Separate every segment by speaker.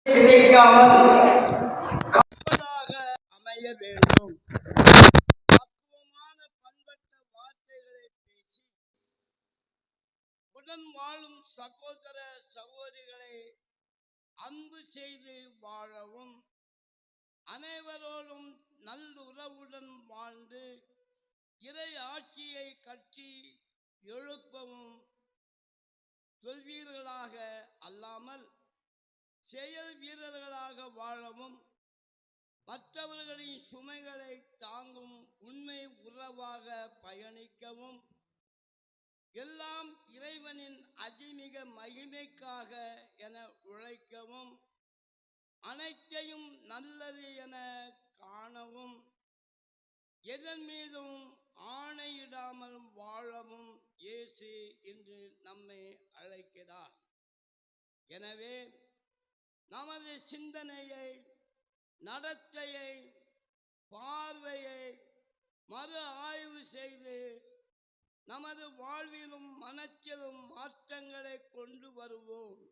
Speaker 1: விதைக்காமல் அமைய வேண்டும். பக்குவமான பண்பட்ட வார்த்தைகளை பேசி உடன் வாழும் சகோதர சகோதரிகளை அன்பு செய்து வாழவும், அனைவரோடும் நல்லுறவுடன் வாழ்ந்து இறை ஆட்சியை கட்டி எழுப்பவும் சொல்வீர்களாக அல்லாமல் செயல் வீரர்களாக வாழவும், மற்றவர்களின் சுமைகளை தாங்கும் உண்மை உறவாக பயணிக்கவும், எல்லாம் இறைவனின் அதிமிக மகிமைக்காக என உழைக்கவும், அனைத்தையும் நல்லது என காணவும், எதன் மீதும் ஆணையிடாமல் வாழவும் இயேசு இன்று நம்மை அழைக்கிறார். எனவே நமது சிந்தனையை, நடத்தையை, பார்வையை மறு ஆய்வு செய்து நமது வாழ்விலும் மனத்திலும் மாற்றங்களை கொண்டு வருவோம்.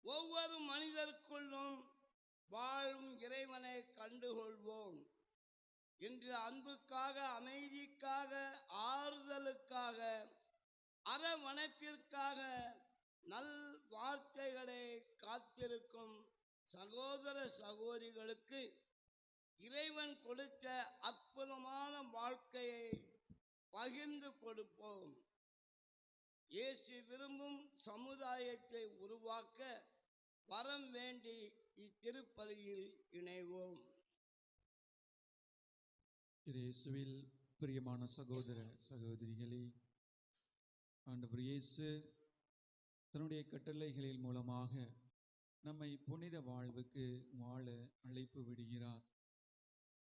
Speaker 1: ஒவ்வொரு மனிதருக்குள்ளும் வாழும் இறைவனை கண்டுகொள்வோம். இன்று அன்புக்காக, அமைதிக்காக, ஆறுதலுக்காக, அரவணைப்பிற்காக, நல் வார்த்தைகளை காத்திருக்கும் சகோதர சகோதரிகளுக்கு இறைவன் கொடுத்த அற்புதமான வாழ்க்கையை பகிர்ந்து கொடுப்போம். இயேசு விரும்பும் சமுதாயத்தை உருவாக்க வரம் வேண்டி இத்திருப்பலியில் இணைவோம்.
Speaker 2: இயேசுவில் பிரியமான சகோதர சகோதரிகளே, ஆண்டவர் இயேசு தன்னுடைய கட்டளைகளின் மூலமாக நம்மை புனித வாழ்வுக்கு வாழ அழைப்பு விடுகிறார்.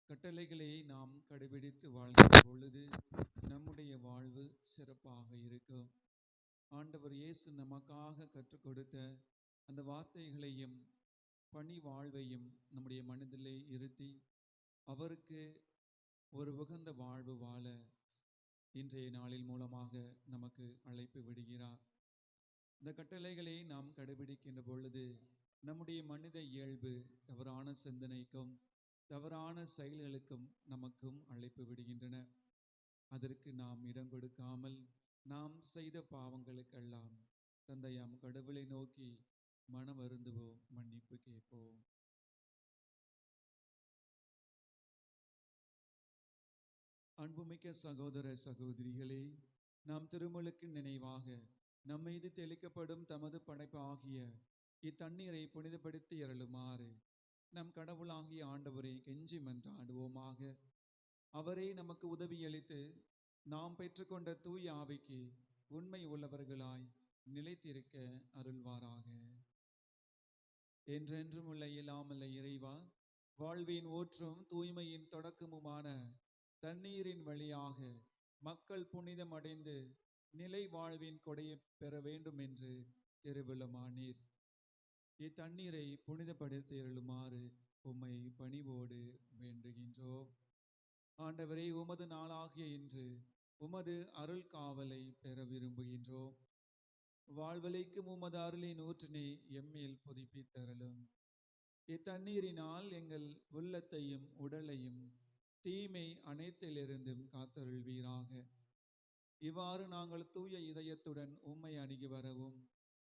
Speaker 2: கட்டளைகளை நாம் கடைபிடித்து வாழ்கிற பொழுது நம்முடைய வாழ்வு சிறப்பாக இருக்கும். ஆண்டவர் இயேசு நமக்காக கற்றுக் கொடுத்த அந்த வார்த்தைகளையும் பணி வாழ்வையும் நம்முடைய மனதிலே இருத்தி அவருக்கு ஒரு உகந்த வாழ்வு வாழ இன்றைய நாளில் மூலமாக நமக்கு அழைப்பு விடுகிறார். இந்த கட்டளைகளை நாம் கடைபிடிக்கின்ற பொழுது நம்முடைய மனித இயல்பு தவறான சிந்தனைக்கும் தவறான செயல்களுக்கும் நமக்கும் அழைப்பு விடுகின்றன. அதற்கு நாம் இடம் கொடுக்காமல் நாம் செய்த பாவங்களுக்கெல்லாம் தந்தையாம் கடவுளை நோக்கி மனம் வருந்துவோம், மன்னிப்பு கேட்போம். அன்புமிக்க சகோதர சகோதரிகளே, நாம் திருமுழுக்கு நினைவாக நம்மீது தெளிக்கப்படும் தமது படைப்பு ஆகிய இத்தண்ணீரை புனிதப்படுத்தி அருளுமாறு நம் கடவுளாகிய ஆண்டவரை கெஞ்சி மன்றாடுவோமாக. அவரே நமக்கு உதவியளித்து நாம் பெற்றுக்கொண்ட தூய ஆவிக்கு உண்மை உள்ளவர்களாய் நிலைத்திருக்க அருள்வாராக. என்றென்றும் உள்ள இயலாமல்ல இறைவா, வாழ்வின் ஊற்றும் தூய்மையின் தொடக்கமுமான தண்ணீரின் வழியாக மக்கள் புனிதம் அடைந்து நிலை வாழ்வின் கொடையை பெற வேண்டும் என்று திருவிழமானீர். இத்தண்ணீரை புனிதப்படுத்தி அருளுமாறு உம்மை பணிவோடு வேண்டுகின்றோம். ஆண்டவரே, உமது நாளாகிய இன்று உமது அருள் காவலை பெற விரும்புகின்றோம். வாழ்வழிக்கும் உமது அருளின் ஊற்றினை எம்மேல் புதுப்பித்தருளும். இத்தண்ணீரினால் எங்கள் உள்ளத்தையும் உடலையும் தீமை அனைத்திலிருந்தும் காத்தருள்வீராக. இவ்வாறு நாங்கள் தூய இதயத்துடன் உம்மை அணுகி வரவும்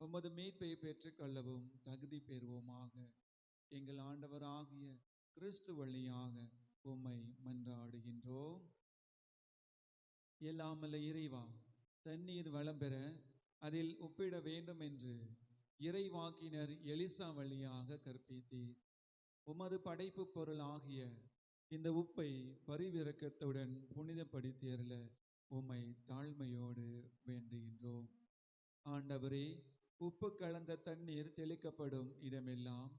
Speaker 2: உமது மீட்பை பெற்றுக்கொள்ளவும் தகுதி பெறுவோமாக. எங்கள் ஆண்டவராகிய கிறிஸ்து வழியாக உம்மை மன்றாடுகின்றோம். எல்லாமல்ல இறைவா, தண்ணீர் வளம் பெற அதில் உப்பிட வேண்டும் என்று இறைவாக்கினர் எலிசா வழியாக கற்பித்தீர். உமது படைப்பு பொருள் ஆகிய இந்த உப்பை பரிவிரக்கத்துடன் புனிதப்படுத்தியருள உம்மை தாழ்மையோடு வேண்டுகின்றோம். ஆண்டவரே, உப்பு கலந்த தண்ணீர் தெளிக்கப்படும் இடமெல்லாம்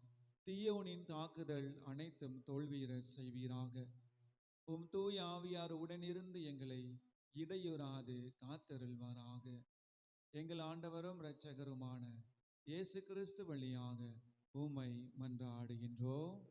Speaker 2: தீயோனின் தாக்குதல் அனைத்தும் தோல்வியுற செய்வீராக. உம் தூய ஆவியார் உடனிருந்து எங்களை இடையூறாது காத்தருள்வாராக. எங்கள் ஆண்டவரும் இரட்சகருமான இயேசு கிறிஸ்து வழியாக உம்மை மன்றாடுகின்றோம்.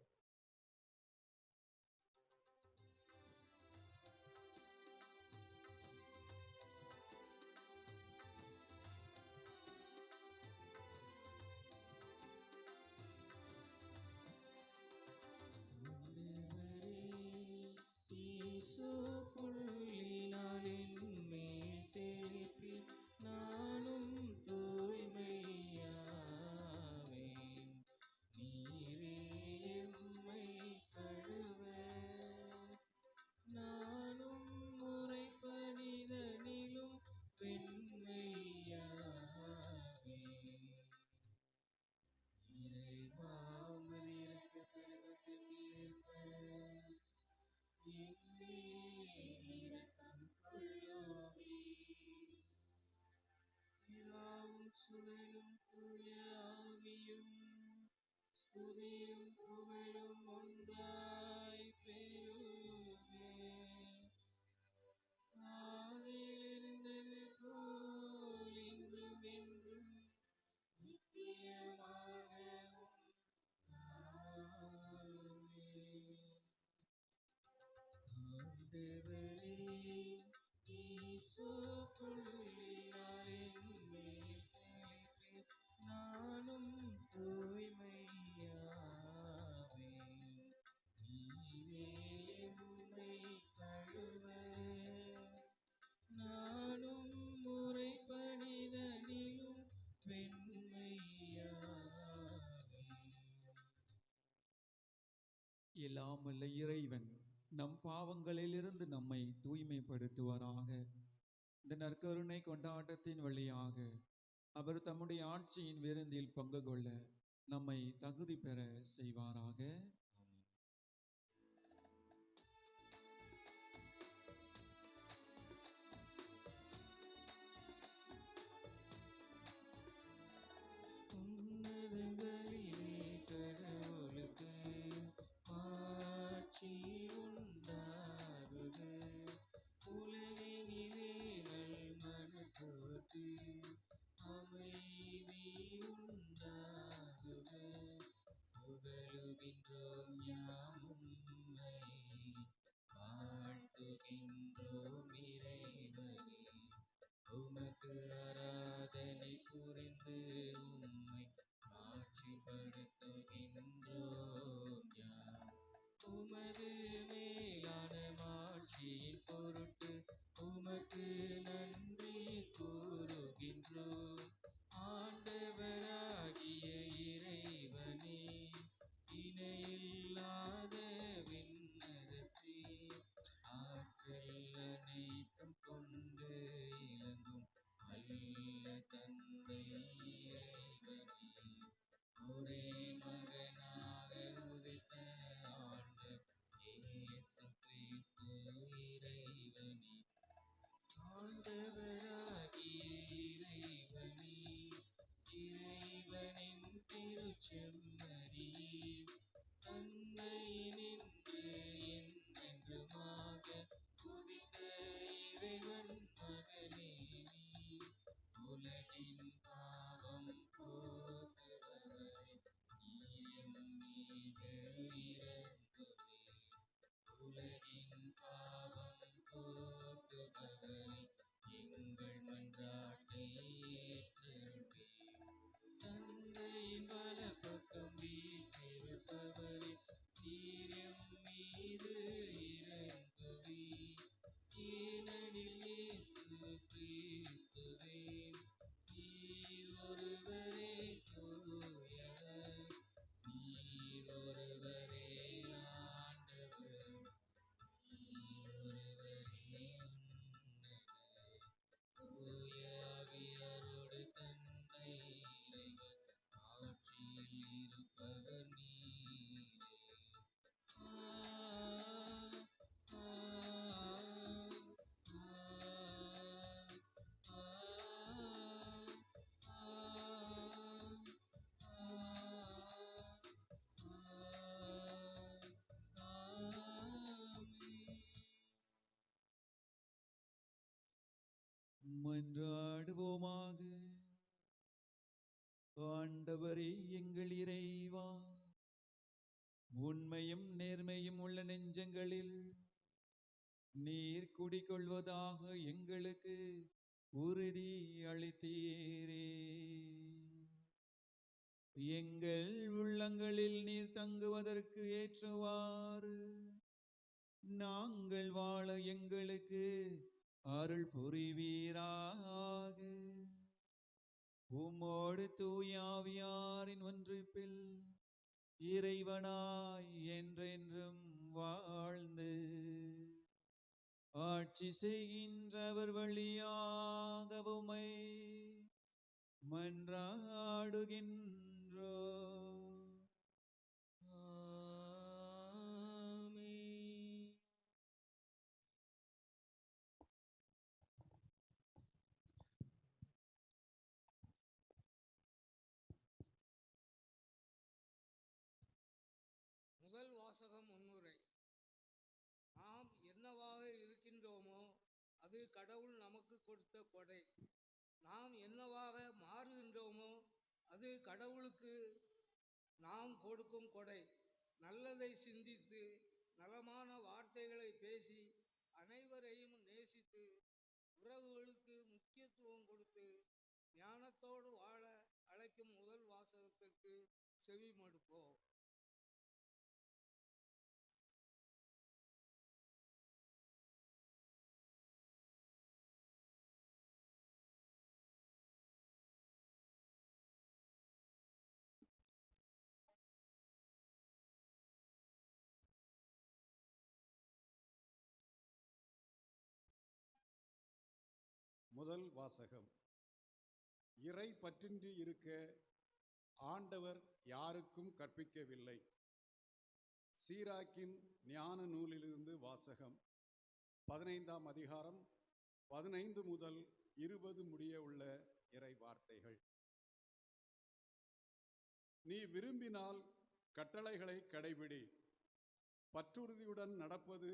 Speaker 2: பிதாவும் சுதனும் தூய ஆவியும் ஸ்துதியும் புகழும் ஒன்றாய் பெறுமே. ஆதியில் இருந்தது போல் இன்றும் என்றும் நித்தியமாகவும். ஆமென். ஆண்டவரே, ஈசோ புள்ளினார் என்மேல் தெளித்து நானும் தூய்மையாவேன். நீரே என்னை கழுவ நானும் முறைப்படிதனிலும் வெண்மையாவேன். எல்லாம் வல்ல இறைவன் நம் பாவங்களிலிருந்து நம்மை தூய்மைப்படுத்துவாராக. இந்த நற்கருணை கொண்டாட்டத்தின் வழியாக அவர் தம்முடைய ஆட்சியின் விருந்தில் பங்கு கொள்ள நம்மை தகுதி பெற செய்வாராக. உன்னதங்களிலே கடவுளுக்கு ஆட்சி உண்டாகுக. உலகினிலே நல்மனத்தோர்க்கு அமைதி உண்டாகுக. புகழுகின்றோம் யாம் உம்மை, வாழ்த்துகின்றோம் இறைவனே. உமக்கு ஆராதனை புரிந்து உம்மை மாட்சிப்படுத்துகின்றோம் யாம். உமது மேலான மாட்சியின் பொருட்டு உமக்கு நன்றி கூறுகின்றோம். ஆண்டவராகிய இறைவனே, இணையில்லாத விண்ணரசே, ஆற்றல் அனைத்தும் கொண்டு இலங்கும் வல்ல தந்தை இறைவனே, ஒரே மகனாக உதித்த ஆண்டவர் இயேசு கிறிஸ்து இறைவனே. ஆண்டவராகிய இறைவனே, இறைவனின் திருச்செம்மறியே, தந்தையினின்று என்றென்றுமாக உதித்த இறைவன் மகனே நீ, உலகின் பாவம் போக்குபவரே, நீர் எம் மீது இரங்குமே. உலகின் பாவம் போக்குபவரே, எங்கள் மன்றாட்டை ஏற்றருள்வீர். தந்தையின் வலப்பக்கம் வீற்றிருப்பவரே, நீர் எம் மீது இரங்குவீர். ஏனெனில் இயேசு கிறிஸ்துவே, நீர் ஒருவரே தூயவர், நீர் ஒருவரே ஆண்டவர், நீர் ஒருவரே உன்னதர். தூய ஆவியாரோடு தந்தை இறைவன் ஆட்சியில் இருப்பவர் நீரே. மன்றாடுவோமாக. ஆண்டவரே எங்கள் இறைவா, உண்மையும் நேர்மையும் உள்ள நெஞ்சங்களில் நீர் குடிகொள்வதாக எங்களுக்கு உறுதி அளித்தீரே. எங்கள் உள்ளங்களில் நீர் தங்குவதற்கு ஏற்றவாறு நாங்கள் வாழ எங்களுக்கு அருள் புரிவீராக. உம்மோடு தூய ஆவியாரின் ஒன்றிப்பில் இறைவனாய் என்றென்றும் வாழ்ந்து ஆட்சி செய்கின்றவர் வழியாக உம்மை மன்றாடுகின்றோம்.
Speaker 3: கடவுள் நமக்கு கொடுத்த கொடை. நாம் என்னவாக மாறுகின்றோமோ அது கடவுளுக்கு நாம் கொடுக்கும் கொடை. நல்லதை சிந்தித்து நலமான வார்த்தைகளை பேசி அனைவரையும் நேசித்து உறவுகளுக்கு முக்கியத்துவம் கொடுத்து ஞானத்தோடு வாழ அழைக்கும் முதல் வாசகத்திற்கு செவி மடுப்போம்.
Speaker 4: முதல் வாசகம். இறை பற்றின்றி இருக்க ஆண்டவர் யாருக்கும் கற்பிக்கவில்லை. சீராக்கின் ஞான நூலிலிருந்து வாசகம். 15ஆம் அதிகாரம் 15 முதல் 20 முடிய உள்ள இறை வார்த்தைகள். நீ விரும்பினால் கட்டளைகளை கடைபிடி. பற்றுறுதியுடன் நடப்பது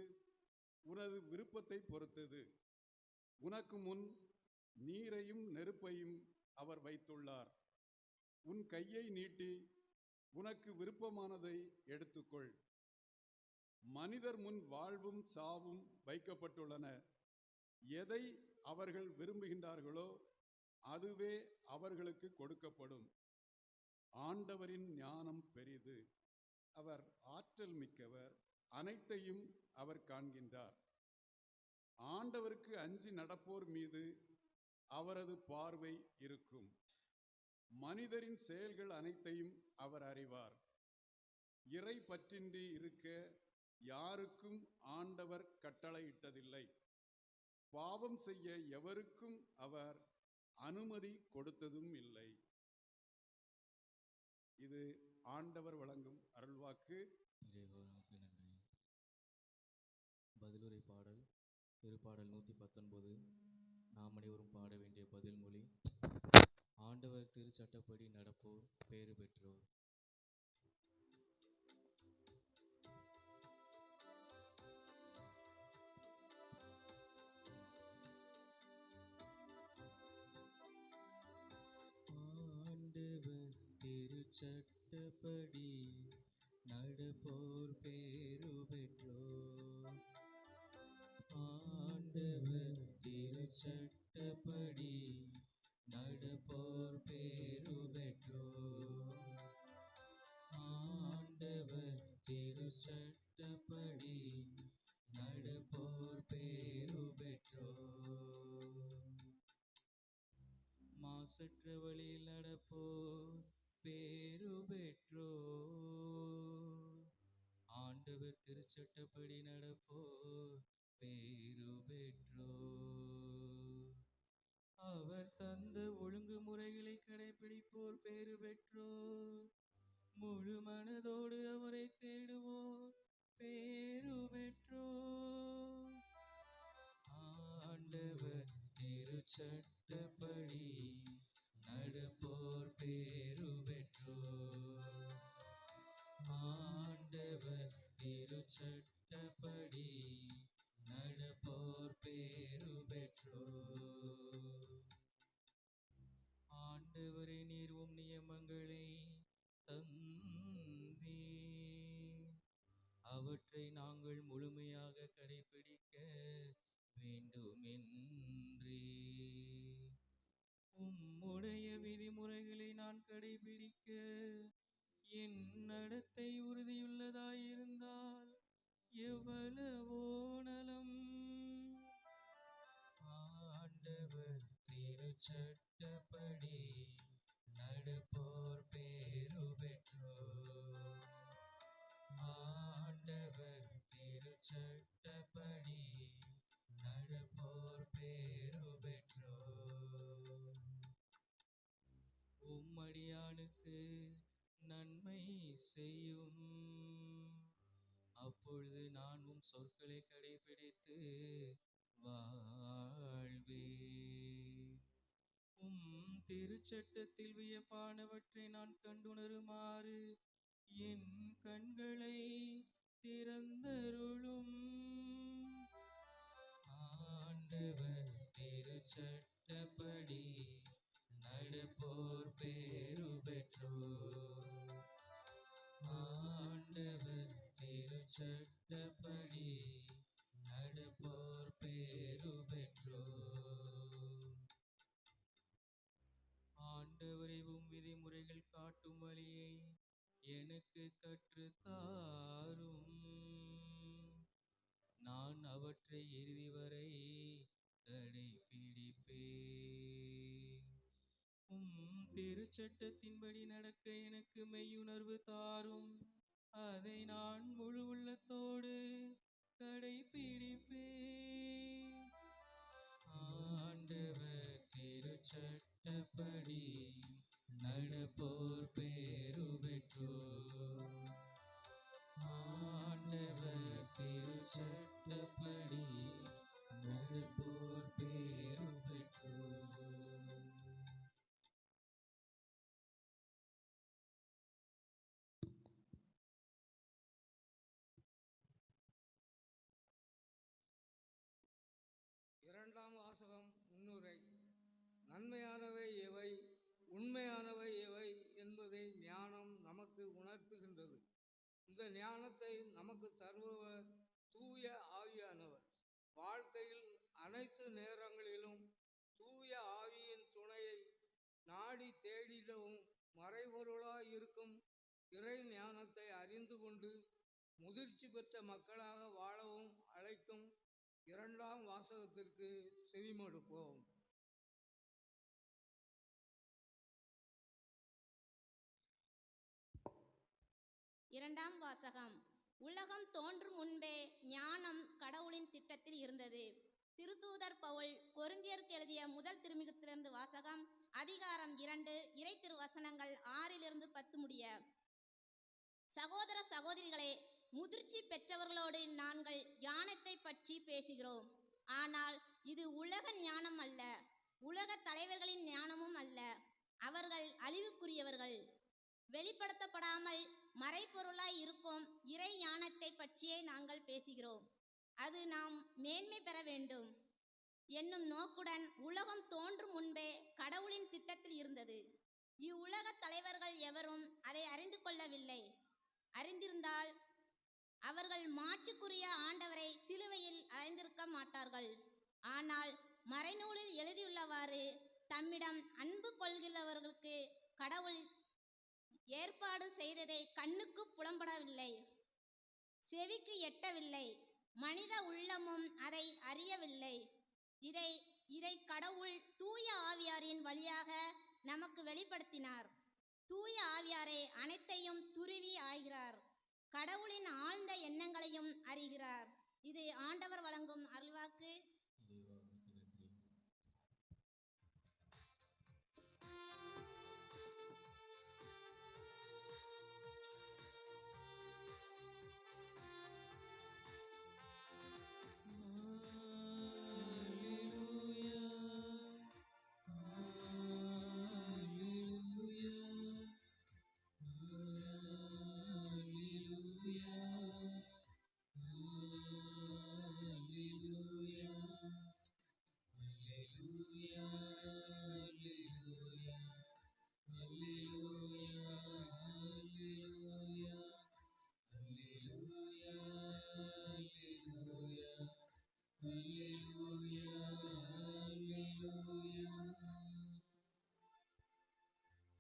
Speaker 4: உனது விருப்பத்தை பொறுத்தது. உனக்கு முன் நீரையும் நெருப்பையும் அவர் வைத்துள்ளார். உன் கையை நீட்டி உனக்கு விருப்பமானதை எடுத்துக்கொள். மனிதர் முன் வாழ்வும் சாவும் வைக்கப்பட்டுள்ளன. எதை அவர்கள் விரும்புகின்றார்களோ அதுவே அவர்களுக்கு கொடுக்கப்படும். ஆண்டவரின் ஞானம் பெரிது. அவர் ஆற்றல் மிக்கவர். அனைத்தையும் அவர் காண்கின்றார். ஆண்டவருக்கு அஞ்சி நடப்போர் மீது அவரது பார்வை இருக்கும். மனிதரின் செயல்கள் அனைத்தையும் அவர் அறிவார். இறை பற்றின்றி இருக்க யாருக்கும் ஆண்டவர் கட்டளையிட்டதில்லை. பாவம் செய்ய எவருக்கும் அவர் அனுமதி கொடுத்ததும் இல்லை. இது ஆண்டவர் வழங்கும் அருள்வாக்கு.
Speaker 5: பதிலுரை பாடல். திருப்பாடல் 119. நாம் அனைவரும் பாட வேண்டிய பதில் மொழி. ஆண்டவர் திருச்சட்டப்படி நடப்போர் பேறு பெற்றோர். ஆண்டவர் திருச்சட்டப்படி நடப்போர் பேறு பெற்றோர். ஆண்டவர் திருச்சட்டப்படி நடப்போர் பேறு பெற்றோர். ஆண்டவர் திருச்சட்டப்படி நடப்போர் பேறு பெற்றோர். மாசற்ற வழியில் நடப்போர் பேறு பெற்றோர். ஆண்டவர் திருச்சட்டப்படி நடப்போர் பேறு பெற்றோர். அவர் தந்த ஒழுங்குமுறைகளை கடைபிடிப்போர் பேறு பெற்றோர். முழு மனதோடு அவரை தேடுவோர் பேறு பெற்றோர். ஆண்டவர் திருச்சட்டப்படி நடப்போர் பேறு பெற்றோர். ஆண்டவர் திருச்சட்டப்படி நடப்போர் பேறு பெற்றோர். ஆண்டவரே, நீர் உம் நியமங்களை தந்தீர். அவற்றை நாங்கள் முழுமையாக கடைபிடிக்க வேண்டுமென்றே. உம்முடைய விதிமுறைகளை நான் கடைபிடிக்க என் நடத்தை உறுதியுள்ளதாயிருந்தால் எவ்வளவோ நலம். ஆண்டவர் திருச்சட்டப்படி நடப்போர் பேறு பெற்றோர். ஆண்டவர் திருச்சட்டப்படி நடப்போர் பேறு பெற்றோர். உம்மடியானுக்கு நன்மை செய்யும். அப்பொழுது நான் உம் சொற்களை கடைபிடித்து வாழ்வேன். உம் திருச்சட்டத்தில் வியப்பானவற்றை நான் கண்டுணருமாறு என் கண்களை திறந்தருளும். ஆண்டவர் திருச்சட்டப்படி நடப்போர் பேரு பெற்றோர். ஆண்டவரையும் விதிமுறைகள் காட்டும் வழியை எனக்கு கற்றுத்தாரும். நான் அவற்றை இறுதி வரை கடைப்பிடிப்பேன். திருச்சட்டத்தின்படி நடக்க எனக்கு மெய்யுணர்வு தாரும். அதை நான் முழு உள்ளத்தோடு கடைப்பிடிப்பேன். ஆண்டவர் திருச்சட்டப்படி நடப்போர் பேரு பெற்றோர். ஆண்டவர் திருச்சட்டப்படி நடப்போர் பேரு பெற்றோர்.
Speaker 3: இரண்டாம் வாசகம் முன்னுரை. நன்மையானவை எவை, உண்மையானவை எவை என்பதை ஞானம் நமக்கு உணர்த்துகின்றது. இந்த ஞானத்தை நமக்கு தருபவர் தூய ஆவியானவர். வாழ்க்கையில் அனைத்து நேரங்களிலும் தூய ஆவியின் துணையை நாடி தேடிடவும் மறைபொருளாய் இருக்கும் இறை ஞானத்தை அறிந்து கொண்டு முதிர்ச்சி பெற்ற மக்களாக வாழவும் அழைக்கும் இரண்டாம் வாசகத்திற்கு செவிமடுப்போம்.
Speaker 6: இரண்டாம் வாசகம். உலகம் தோன்றும் முன்பே ஞானம் கடவுளின் திட்டத்தில் இருந்தது. திருத்தூதர் பவுல் கொரிந்தியருக்கு எழுதிய முதல் திருமுகத்திலிருந்து வாசகம். அதிகாரம் 2, இறை திருவசனங்கள் 6-10 முடிய. சகோதர சகோதரிகளே, முதிர்ச்சி பெற்றவர்களோடு நாங்கள் ஞானத்தை பற்றி பேசுகிறோம். ஆனால் இது உலக ஞானம் அல்ல, உலக தலைவர்களின் ஞானமும் அல்ல. அவர்கள் அழிவுக்குரியவர்கள். வெளிப்படுத்தப்படாமல் மறைபொருளாய் இருக்கும் இறை ஞானத்தை பற்றியே நாங்கள் பேசுகிறோம். அது நாம் மேன்மை பெற வேண்டும் என்னும் நோக்குடன் உலகம் தோன்றும் முன்பே கடவுளின் திட்டத்தில் இருந்தது. இவ்வுலக தலைவர்கள் எவரும் அதை அறிந்து கொள்ளவில்லை. அறிந்திருந்தால் அவர்கள் மாற்றுக்குரிய ஆண்டவரை சிலுவையில் அடைந்திருக்க மாட்டார்கள். ஆனால் மறைநூலில் எழுதியுள்ளவாறு தம்மிடம் அன்பு கொள்கிறவர்களுக்கு கடவுள் ஏற்பாடு செய்ததை கண்ணுக்கு புலம்படவில்லை, செவிக்கு எட்டவில்லை, மனித உள்ளமும் அதை அறியவில்லை. இதை கடவுள் தூய ஆவியாரின் வழியாக நமக்கு வெளிப்படுத்தினார். தூய ஆவியாரே அனைத்தையும் துருவி ஆகிறார், கடவுளின் ஆழ்ந்த எண்ணங்களையும் அறிகிறார். இது ஆண்டவர் வழங்கும் அருள்வாக்கு.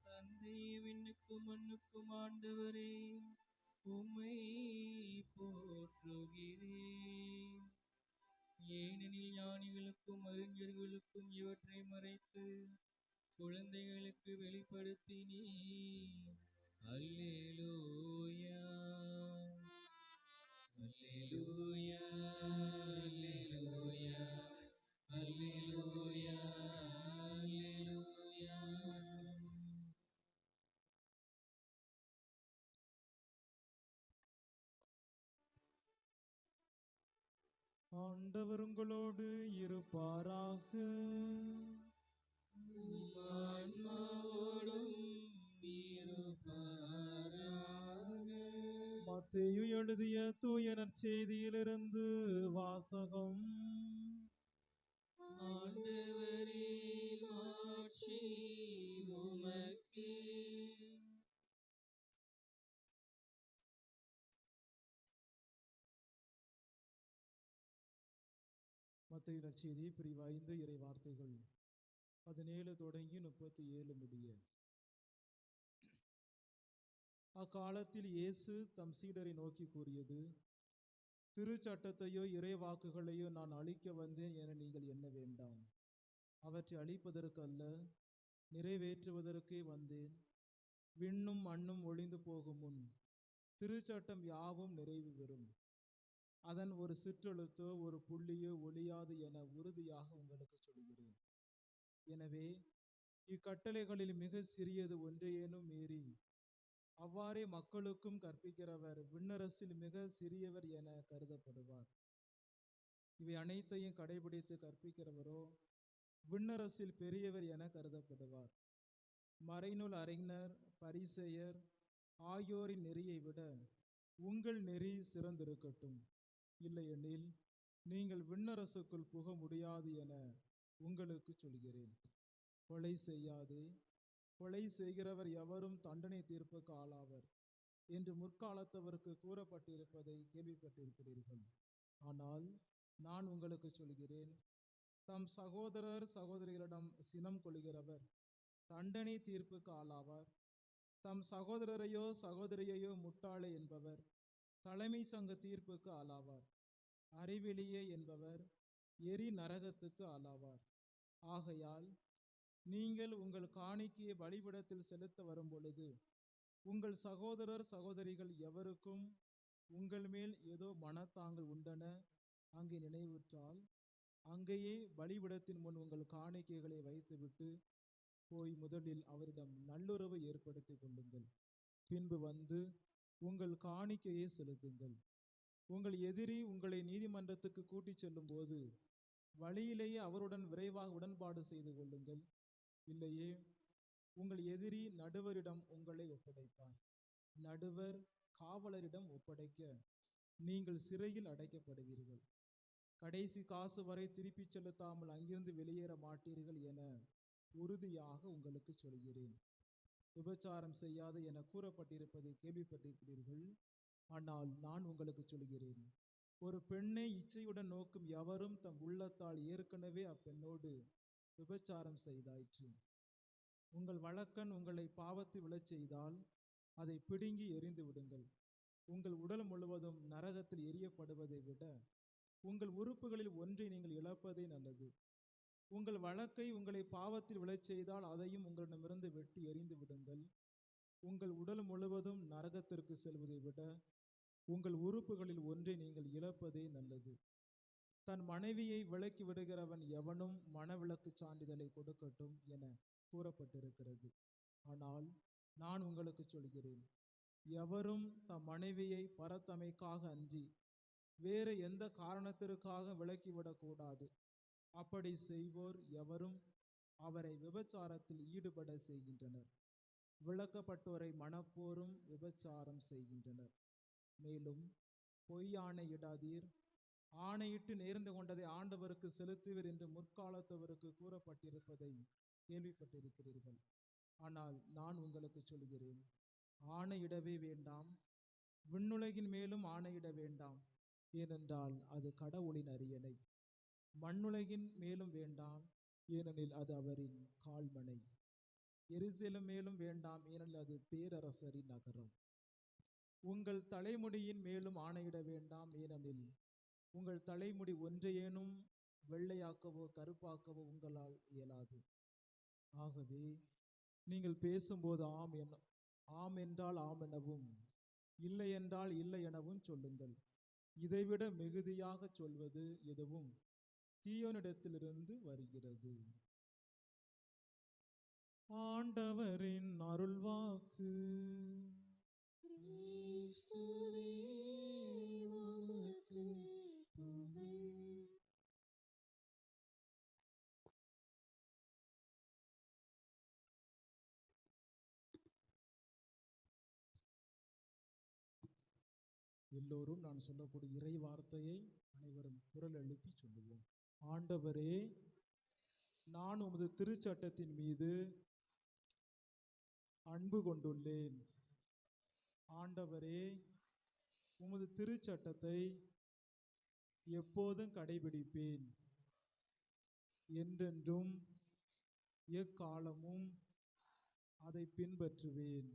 Speaker 5: தந்தையே, விண்ணுக்கும் மண்ணுக்கும் ஆண்டவரே, உம்மை போற்றுகிறேன். ஏனெனில் ஞானிகளுக்கும் அறிஞர்களுக்கும் இவற்றை மறைத்து குழந்தைகளுக்கு வெளிப்படுத்தினீர். அல்லேலூயா, அல்லேலூயா, அல்லேலூயா, அல்லேலூயா, அல்லேலூயா.
Speaker 2: ஆண்டவர் உங்களோடு இருப்பாராக. மத்தேயு எழுதிய தூய நற்செய்தியிலிருந்து வாசகம்.
Speaker 5: ஆண்டவரே, மாட்சி உமக்கே.
Speaker 2: மத்தேயு நற்செய்தி பிரிவு 5 இறை வார்த்தைகள் 17 தொடங்கி 37 முடிய. அக்காலத்தில் இயேசு தம் சீடரை நோக்கி கூறியது, திருச்சட்டத்தையோ இறைவாக்குகளையோ நான் அழிக்க வந்தேன் என நீங்கள் எண்ண வேண்டாம். அவற்றை அழிப்பதற்கு அல்ல, நிறைவேற்றுவதற்கே வந்தேன். விண்ணும் மண்ணும் ஒழிந்து போகும் முன் திருச்சட்டம் யாவும் நிறைவு பெறும். அதன் ஒரு சிற்றெழுத்தோ ஒரு புள்ளியோ ஒழியாது என உறுதியாக உங்களுக்கு சொல்கிறேன். எனவே இக்கட்டளைகளில் மிக சிறியது ஒன்றையேனும் மீறி அவ்வாறே மக்களுக்கும் கற்பிக்கிறவர் விண்ணரசில் மிக சிறியவர் என கருதப்படுவார். இவை அனைத்தையும் கடைபிடித்து கற்பிக்கிறவரோ விண்ணரசில் பெரியவர் என கருதப்படுவார். மறைநூல் அறிஞர், பரிசேயர் ஆகியோரின் நெறியை விட உங்கள் நெறி சிறந்திருக்கட்டும். இல்லையெனில் நீங்கள் விண்ணரசுக்குள் புக முடியாது என உங்களுக்கு சொல்கிறேன். கொலை செய்யாதே, கொலை செய்கிறவர் எவரும் தண்டனை தீர்ப்புக்கு ஆளாவர் என்று முற்காலத்தவருக்கு கூறப்பட்டிருப்பதை கேள்விப்பட்டிருக்கிறீர்கள். ஆனால் நான் உங்களுக்கு சொல்கிறேன், தம் சகோதரர் சகோதரிகளிடம் சினம் கொள்கிறவர் தண்டனை தீர்ப்புக்கு ஆளாவார். தம் சகோதரரையோ சகோதரியையோ முட்டாளே என்பவர் தலைமை சங்க தீர்ப்புக்கு ஆளாவார். அறிவிலியே என்பவர் எரி நரகத்துக்கு ஆளாவார். ஆகையால் நீங்கள் உங்கள் காணிக்கையை பலிபீடத்தில் செலுத்த வரும்பொழுது உங்கள் சகோதரர் சகோதரிகள் எவருக்கும் உங்கள் மேல் ஏதோ மனத்தாங்கள் உண்டென அங்கே நினைவுற்றால், அங்கேயே பலிபீடத்தின் முன் உங்கள் காணிக்கைகளை வைத்துவிட்டு போய் முதலில் அவரிடம் நல்லுறவு ஏற்படுத்தி கொள்ளுங்கள். பின்பு வந்து உங்கள் காணிக்கையை செலுத்துங்கள். உங்கள் எதிரி உங்களை நீதிமன்றத்துக்கு கூட்டிச் செல்லும் போது வழியிலேயே அவருடன் விரைவாக உடன்பாடு செய்து கொள்ளுங்கள். இல்லையே உங்கள் எதிரி நடுவரிடம் உங்களை ஒப்படைப்பார். நடுவர் காவலரிடம் ஒப்படைக்க நீங்கள் சிறையில் அடைக்கப்படுவீர்கள். கடைசி காசு வரை திருப்பிச் செலுத்தாமல் அங்கிருந்து வெளியேற மாட்டீர்கள் என உறுதியாக உங்களுக்கு சொல்கிறேன். விபச்சாரம் செய்யாது என கூறப்பட்டிருப்பதை கேள்விப்பட்டிருக்கிறீர்கள். ஆனால் நான் உங்களுக்கு சொல்கிறேன், ஒரு பெண்ணை இச்சையுடன் நோக்கும் எவரும் தம் உள்ளத்தால் ஏற்கனவே அப்பெண்ணோடு விபச்சாரம் செய்தாயிற்று. உங்கள் வழக்கன் உங்களை பாவத்தில் விழச் செய்தால் அதை பிடுங்கி எறிந்து விடுங்கள். உங்கள் உடல் முழுவதும் நரகத்தில் எரியப்படுவதை விட உங்கள் உறுப்புகளில் ஒன்றை நீங்கள் இழப்பதே நல்லது. உங்கள் வழக்கை உங்களை பாவத்தில் விழச் செய்தால் அதையும் உங்களிடமிருந்து வெட்டி எறிந்து விடுங்கள். உங்கள் உடல் முழுவதும் நரகத்திற்கு செல்வதை விட உங்கள் உறுப்புகளில் ஒன்றை நீங்கள் இழப்பதே நல்லது. தன் மனைவியை விலக்கி விடுகிறவன் எவனும் மனவிலக்கு சான்றிதழை கொடுக்கட்டும் என கூறப்பட்டிருக்கிறது. ஆனால் நான் உங்களுக்கு சொல்கிறேன், எவரும் தம் மனைவியை பரத்தமைக்காக அன்றி வேறு எந்த காரணத்திற்காக விலக்கிவிடக்கூடாது. அப்படி செய்வோர் எவரும் அவரை விபச்சாரத்தில் ஈடுபட செய்கின்றனர். விலக்கப்பட்டோரை மணப்போரும் விபச்சாரம் செய்கின்றனர். மேலும் பொய் ஆணையிடாதீர், ஆணையிட்டு நேர்ந்து கொண்டதை ஆண்டவருக்கு செலுத்துவீர் என்று முற்காலத்தவருக்கு கூறப்பட்டிருப்பதை கேள்விப்பட்டிருக்கிறீர்கள். ஆனால் நான் உங்களுக்கு சொல்கிறேன், ஆணையிடவே வேண்டாம், விண்ணுலகின் மேலும் ஆணையிட வேண்டாம், ஏனென்றால் அது கடவுளின் அரியணை. மண்ணுலகின் மேலும் வேண்டாம், ஏனெனில் அது அவரின் கால்மனை. எருசலேம் மேலும் வேண்டாம், ஏனெனில் அது பேரரசரின் நகரம். உங்கள் தலைமுடியின் மேலும் ஆணையிட வேண்டாம், ஏனெனில் உங்கள் தலைமுடி ஒன்றையேனும் வெள்ளையாக்கவோ கருப்பாக்கவோ உங்களால் இயலாது. ஆகவே நீங்கள் பேசும்போது ஆம் என்றால் ஆம் எனவும் இல்லை என்றால் இல்லை எனவும் சொல்லுங்கள். இதைவிட மிகுதியாக சொல்வது எதுவும் தீயோனிடத்திலிருந்து வருகிறது. ஆண்டவரின் அருள்வாக்கு. எல்லோரும் நான் சொல்லக்கூடிய இறை வார்த்தையை அனைவரும் குரல் எழுப்பி சொல்லுவோம். ஆண்டவரே, நான் உமது திருச்சட்டத்தின் மீது அன்பு கொண்டுள்ளேன். ஆண்டவரே, உமது திருச்சட்டத்தை எப்போதும் கடைபிடிப்பேன். என்றென்றும் எக்காலமும் அதை பின்பற்றுவேன்.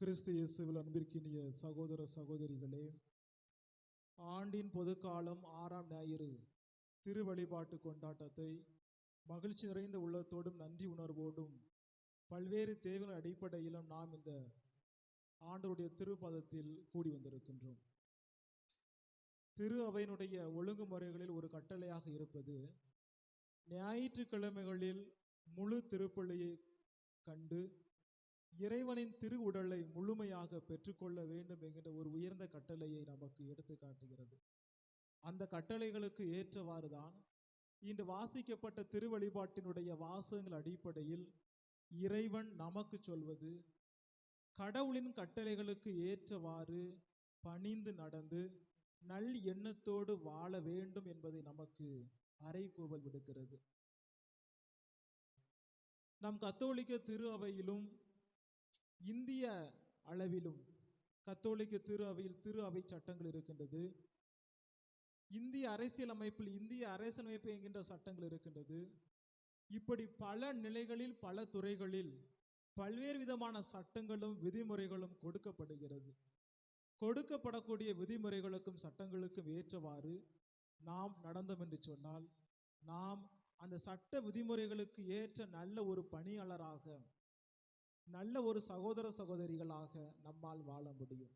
Speaker 2: கிறிஸ்து இயேசுவில் அன்பிற்கினிய சகோதர சகோதரிகளே, ஆண்டின் பொதுக்காலம் 6ஆம் ஞாயிறு திரு வழிபாட்டு கொண்டாட்டத்தை மகிழ்ச்சி நிறைந்த உள்ளத்தோடும் நன்றி உணர்வோடும் பல்வேறு தேவைகள் அடிப்படையிலும் நாம் இந்த ஆண்டவருடைய திருப்பதத்தில் கூடி வந்திருக்கின்றோம். திரு அவையினுடைய ஒழுங்குமுறைகளில் ஒரு கட்டளையாக இருப்பது, ஞாயிற்றுக்கிழமைகளில் முழு திருப்பலியை கண்டு இறைவனின் திரு உடலை முழுமையாக பெற்றுக்கொள்ள வேண்டும் என்கின்ற ஒரு உயர்ந்த கட்டளையை நமக்கு எடுத்து காட்டுகிறது. அந்த கட்டளைகளுக்கு ஏற்றவாறுதான் இன்று வாசிக்கப்பட்ட திரு வழிபாட்டினுடைய வாசகங்கள் அடிப்படையில் இறைவன் நமக்கு சொல்வது, கடவுளின் கட்டளைகளுக்கு ஏற்றவாறு பணிந்து நடந்து நல் எண்ணத்தோடு வாழ வேண்டும் என்பதை நமக்கு அறைகூவல் விடுக்கிறது. நம் கத்தோலிக்க திரு அவையிலும் இந்திய அளவிலும் கத்தோலிக்க திரு அவையில் திரு அவை சட்டங்கள் இருக்கின்றது. இந்திய அரசியலமைப்பில் இந்திய அரசியலமைப்பு என்கின்ற சட்டங்கள் இருக்கின்றது. இப்படி பல நிலைகளில் பல துறைகளில் பல்வேறு விதமான சட்டங்களும் விதிமுறைகளும் கொடுக்கப்படுகிறது. கொடுக்கப்படக்கூடிய விதிமுறைகளுக்கும் சட்டங்களுக்கும் ஏற்றவாறு நாம் நடந்தோம் என்று சொன்னால், நாம் அந்த சட்ட விதிமுறைகளுக்கு ஏற்ற நல்ல ஒரு பணியாளராக, நல்ல ஒரு சகோதர சகோதரிகளாக நம்மால் வாழ முடியும்.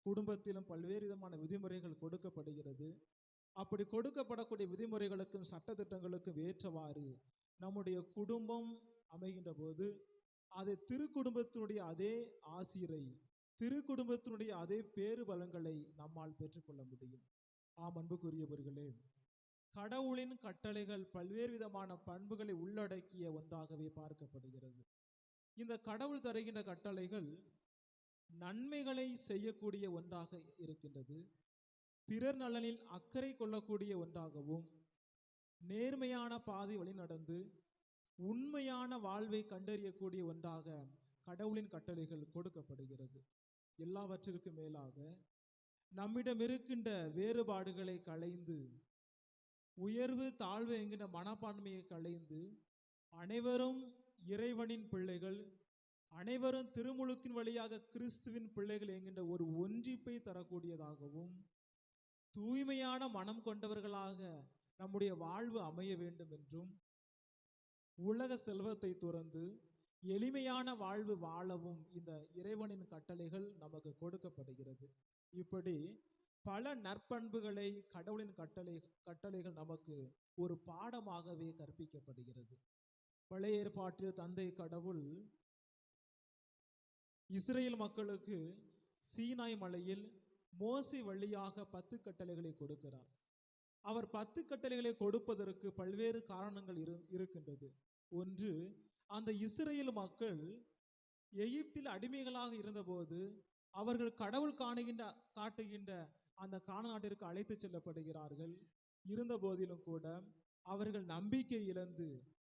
Speaker 2: குடும்பத்திலும் பல்வேறு விதமான விதிமுறைகள் கொடுக்கப்படுகிறது. அப்படி கொடுக்கப்படக்கூடிய விதிமுறைகளுக்கும் சட்டத்திட்டங்களுக்கும் ஏற்றவாறு நம்முடைய குடும்பம் அமைகின்ற போது அது திரு குடும்பத்தினுடைய அதே ஆசீரை, திரு குடும்பத்தினுடைய அதே பேறு பலன்களை நம்மால் பெற்றுக்கொள்ள முடியும். ஆம் அன்புக்குரியவர்களே, கடவுளின் கட்டளைகள் பல்வேறு விதமான பண்புகளை உள்ளடக்கிய ஒன்றாகவே பார்க்கப்படுகிறது. இந்த கடவுள் தருகின்ற கட்டளைகள் நன்மைகளை செய்யக்கூடிய ஒன்றாக இருக்கின்றது. பிறர் நலனில் அக்கறை கொள்ளக்கூடிய ஒன்றாகவும், நேர்மையான பாதை வழி நடந்து உண்மையான வாழ்வை கண்டறியக்கூடிய ஒன்றாக கடவுளின் கட்டளைகள் கொடுக்கப்படுகிறது. எல்லாவற்றிற்கும் மேலாக நம்மிடம் இருக்கின்ற வேறுபாடுகளை களைந்து, உயர்வு தாழ்வு என்கின்ற மனப்பான்மையை களைந்து, அனைவரும் இறைவனின் பிள்ளைகள், அனைவரும் திருமுழுக்கின் வழியாக கிறிஸ்துவின் பிள்ளைகள் என்கின்ற ஒரு ஒன்றிப்பை தரக்கூடியதாகவும், தூய்மையான மனம் கொண்டவர்களாக நம்முடைய வாழ்வு அமைய வேண்டும் என்றும், உலக செல்வத்தை துறந்து எளிமையான வாழ்வு வாழவும் இந்த இறைவனின் கட்டளைகள் நமக்கு கொடுக்கப்படுகிறது. இப்படி பல நற்பண்புகளை கடவுளின் கட்டளைகள் நமக்கு ஒரு பாடமாகவே கற்பிக்கப்படுகிறது. பழைய ஏற்பாட்டில் தந்தை கடவுள் இஸ்ரேல் மக்களுக்கு சீனாய் மலையில் மோசே வழியாக 10 கட்டளைகளை கொடுக்கிறார். அவர் 10 கட்டளைகளை கொடுப்பதற்கு பல்வேறு காரணங்கள் இருக்கின்றது. ஒன்று, அந்த இஸ்ரேல் மக்கள் எகிப்தில் அடிமைகளாக இருந்தபோது அவர்கள் கடவுள் காட்டுகின்ற அந்த கானான் நாட்டிற்கு அழைத்து செல்லப்படுகிறார்கள். இருந்த போதிலும் கூட அவர்கள் நம்பிக்கை இழந்து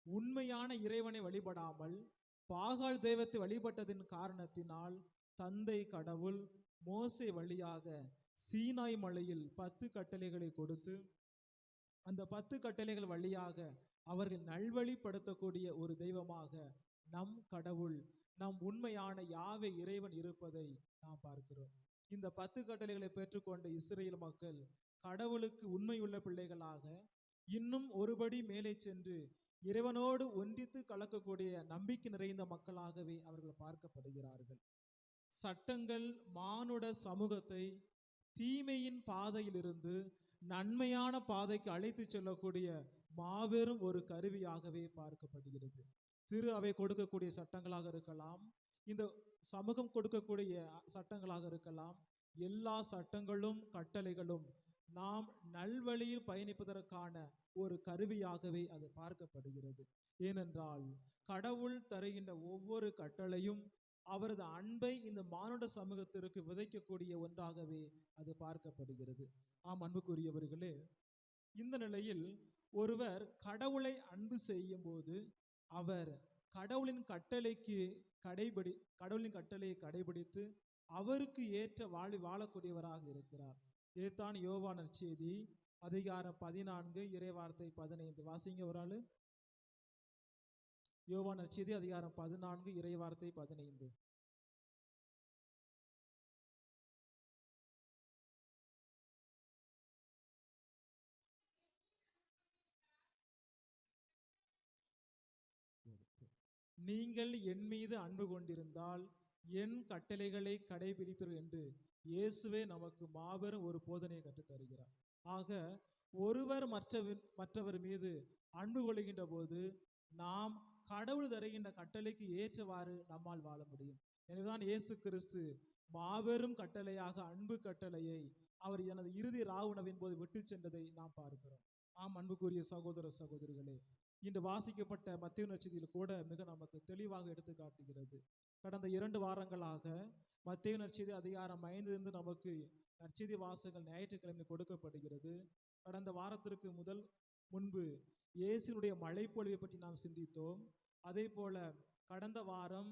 Speaker 2: உண்மையான இறைவனை வழிபடாமல் பாகால் தெய்வத்தை வழிபட்டதின் காரணத்தினால் தந்தை கடவுள் மோசே வழியாக சீனாய் மலையில் 10 கட்டளைகளை கொடுத்து, அந்த 10 கட்டளைகள் வழியாக அவர்கள் நல்வழிப்படுத்தக்கூடிய ஒரு தெய்வமாக நம் கடவுள், நம் உண்மையான யாவே இறைவன் இருப்பதை நாம் பார்க்கிறோம். இந்த 10 கட்டளைகளை பெற்றுக்கொண்ட இஸ்ரேல் மக்கள் கடவுளுக்கு உண்மையுள்ள பிள்ளைகளாக இன்னும் ஒருபடி மேலே சென்று இறைவனோடு ஒன்றித்து கலக்கக்கூடிய நம்பிக்கை நிறைந்த மக்களாகவே அவர்கள் பார்க்கப்படுகிறார்கள். சட்டங்கள் மானுட சமூகத்தை தீமையின் பாதையிலிருந்து நன்மையான பாதைக்கு அழைத்து செல்லக்கூடிய மாபெரும் ஒரு கருவியாகவே பார்க்கப்படுகிறது. திரு அவை கொடுக்கக்கூடிய சட்டங்களாக இருக்கலாம், இந்த சமூகம் கொடுக்கக்கூடிய சட்டங்களாக இருக்கலாம், எல்லா சட்டங்களும் கட்டளைகளும் நாம் நல்வழியில் பயணிப்பதற்கான ஒரு கருவியாகவே அது பார்க்கப்படுகிறது. ஏனென்றால் கடவுள் தருகின்ற ஒவ்வொரு கட்டளையும் அவரது அன்பை இந்த மானுட சமூகத்திற்கு விதைக்கக்கூடிய ஒன்றாகவே அது பார்க்கப்படுகிறது. ஆம் அன்புக்குரியவர்களே, இந்த நிலையில் ஒருவர் கடவுளை அன்பு செய்யும் போது அவர் கடவுளின் கட்டளையை கடைபிடித்து அவருக்கு ஏற்ற வாழக்கூடியவராக இருக்கிறார். இதைத்தான் யோவான் நற்செய்தி அதிகாரம் 14 இறைவார்த்தை 15. வாசிங்க ஒரு ஆளு. யோவான் நற்செய்தி அதிகாரம் 14 இறைவார்த்தை 15. நீங்கள் என் மீது அன்பு கொண்டிருந்தால் என் கட்டளைகளை கடைபிடிப்பீர்கள் என்று இயேசுவே நமக்கு மாபெரும் ஒரு போதனையை கற்றுத் தருகிறார். ஆக ஒருவர் மற்றவர் மீது அன்பு கொள்கின்ற போது நாம் கடவுள் தருகின்ற கட்டளைக்கு ஏற்றவாறு நம்மால் வாழ முடியும். எனவேதான் இயேசு கிறிஸ்து மாபெரும் கட்டளையாக அன்பு கட்டளையை அவர் எனது இறுதி ராவுணவின் போது விட்டு சென்றதை நாம் பார்க்கிறோம். ஆம் அன்புக்குரிய சகோதர சகோதரிகளே, இன்று வாசிக்கப்பட்ட மத்தேயு நற்செய்தியில் கூட மிக நமக்கு தெளிவாக எடுத்து காட்டுகிறது. கடந்த 2 வாரங்களாக மத்தேயு நற்செய்தி அதிகாரம் 5 நமக்கு நற்செய்தி வாசகங்கள் ஞாயிற்றுக்கிழமை கொடுக்கப்படுகிறது. கடந்த வாரத்திற்கு முன்பு இயேசுனுடைய மழைப்பொழிவை பற்றி நாம் சிந்தித்தோம். அதே போல கடந்த வாரம்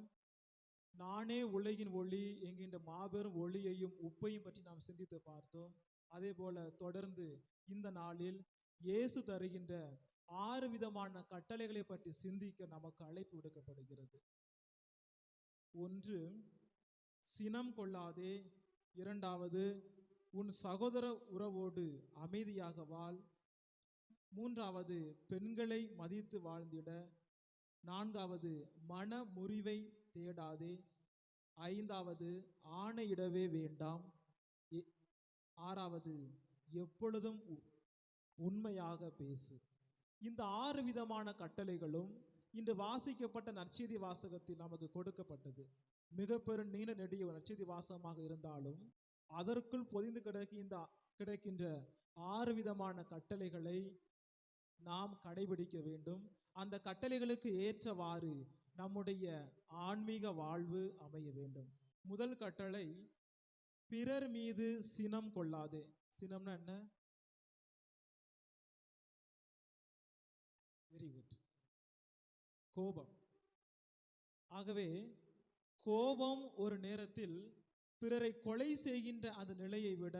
Speaker 2: நானே உலகின் ஒளி என்கின்ற மாபெரும் ஒளியையும் உப்பையும் பற்றி நாம் சிந்தித்து பார்த்தோம். அதே போல தொடர்ந்து இந்த நாளில் இயேசு தருகின்ற 6 விதமான கட்டளைகளை பற்றி சிந்திக்க நமக்கு அழைப்பு விடுக்கப்படுகிறது. 1, சினம் கொள்ளாதே. 2, உன் சகோதர உறவோடு அமைதியாக வாழ். 3, பெண்களை மதித்து வாழ்ந்திட. 4, மன முறிவை தேடாதே. 5, ஆணையிடவே வேண்டாம். 6, எப்பொழுதும் உண்மையாக பேசு. இந்த 6 விதமான கட்டளைகளும் இன்று வாசிக்கப்பட்ட நற்செய்தி வாசகத்தில் நமக்கு கொடுக்கப்பட்டது. மிக பெரும் நீண்ட நெடிய நற்செய்தி வாசகமாக இருந்தாலும் அதற்குள் பொதிந்து கிடக்கின்ற 6 விதமான கட்டளைகளை நாம் கடைபிடிக்க வேண்டும். அந்த கட்டளைகளுக்கு ஏற்றவாறு நம்முடைய ஆன்மீக வாழ்வு அமைய வேண்டும். முதல் கட்டளை, பிறர் மீது சினம் கொள்ளாதே. சினம்னா என்ன? வெரி குட், கோபம். ஆகவே கோபம் ஒரு நேரத்தில் பிறரை கொலை செய்கின்ற அந்த நிலையை விட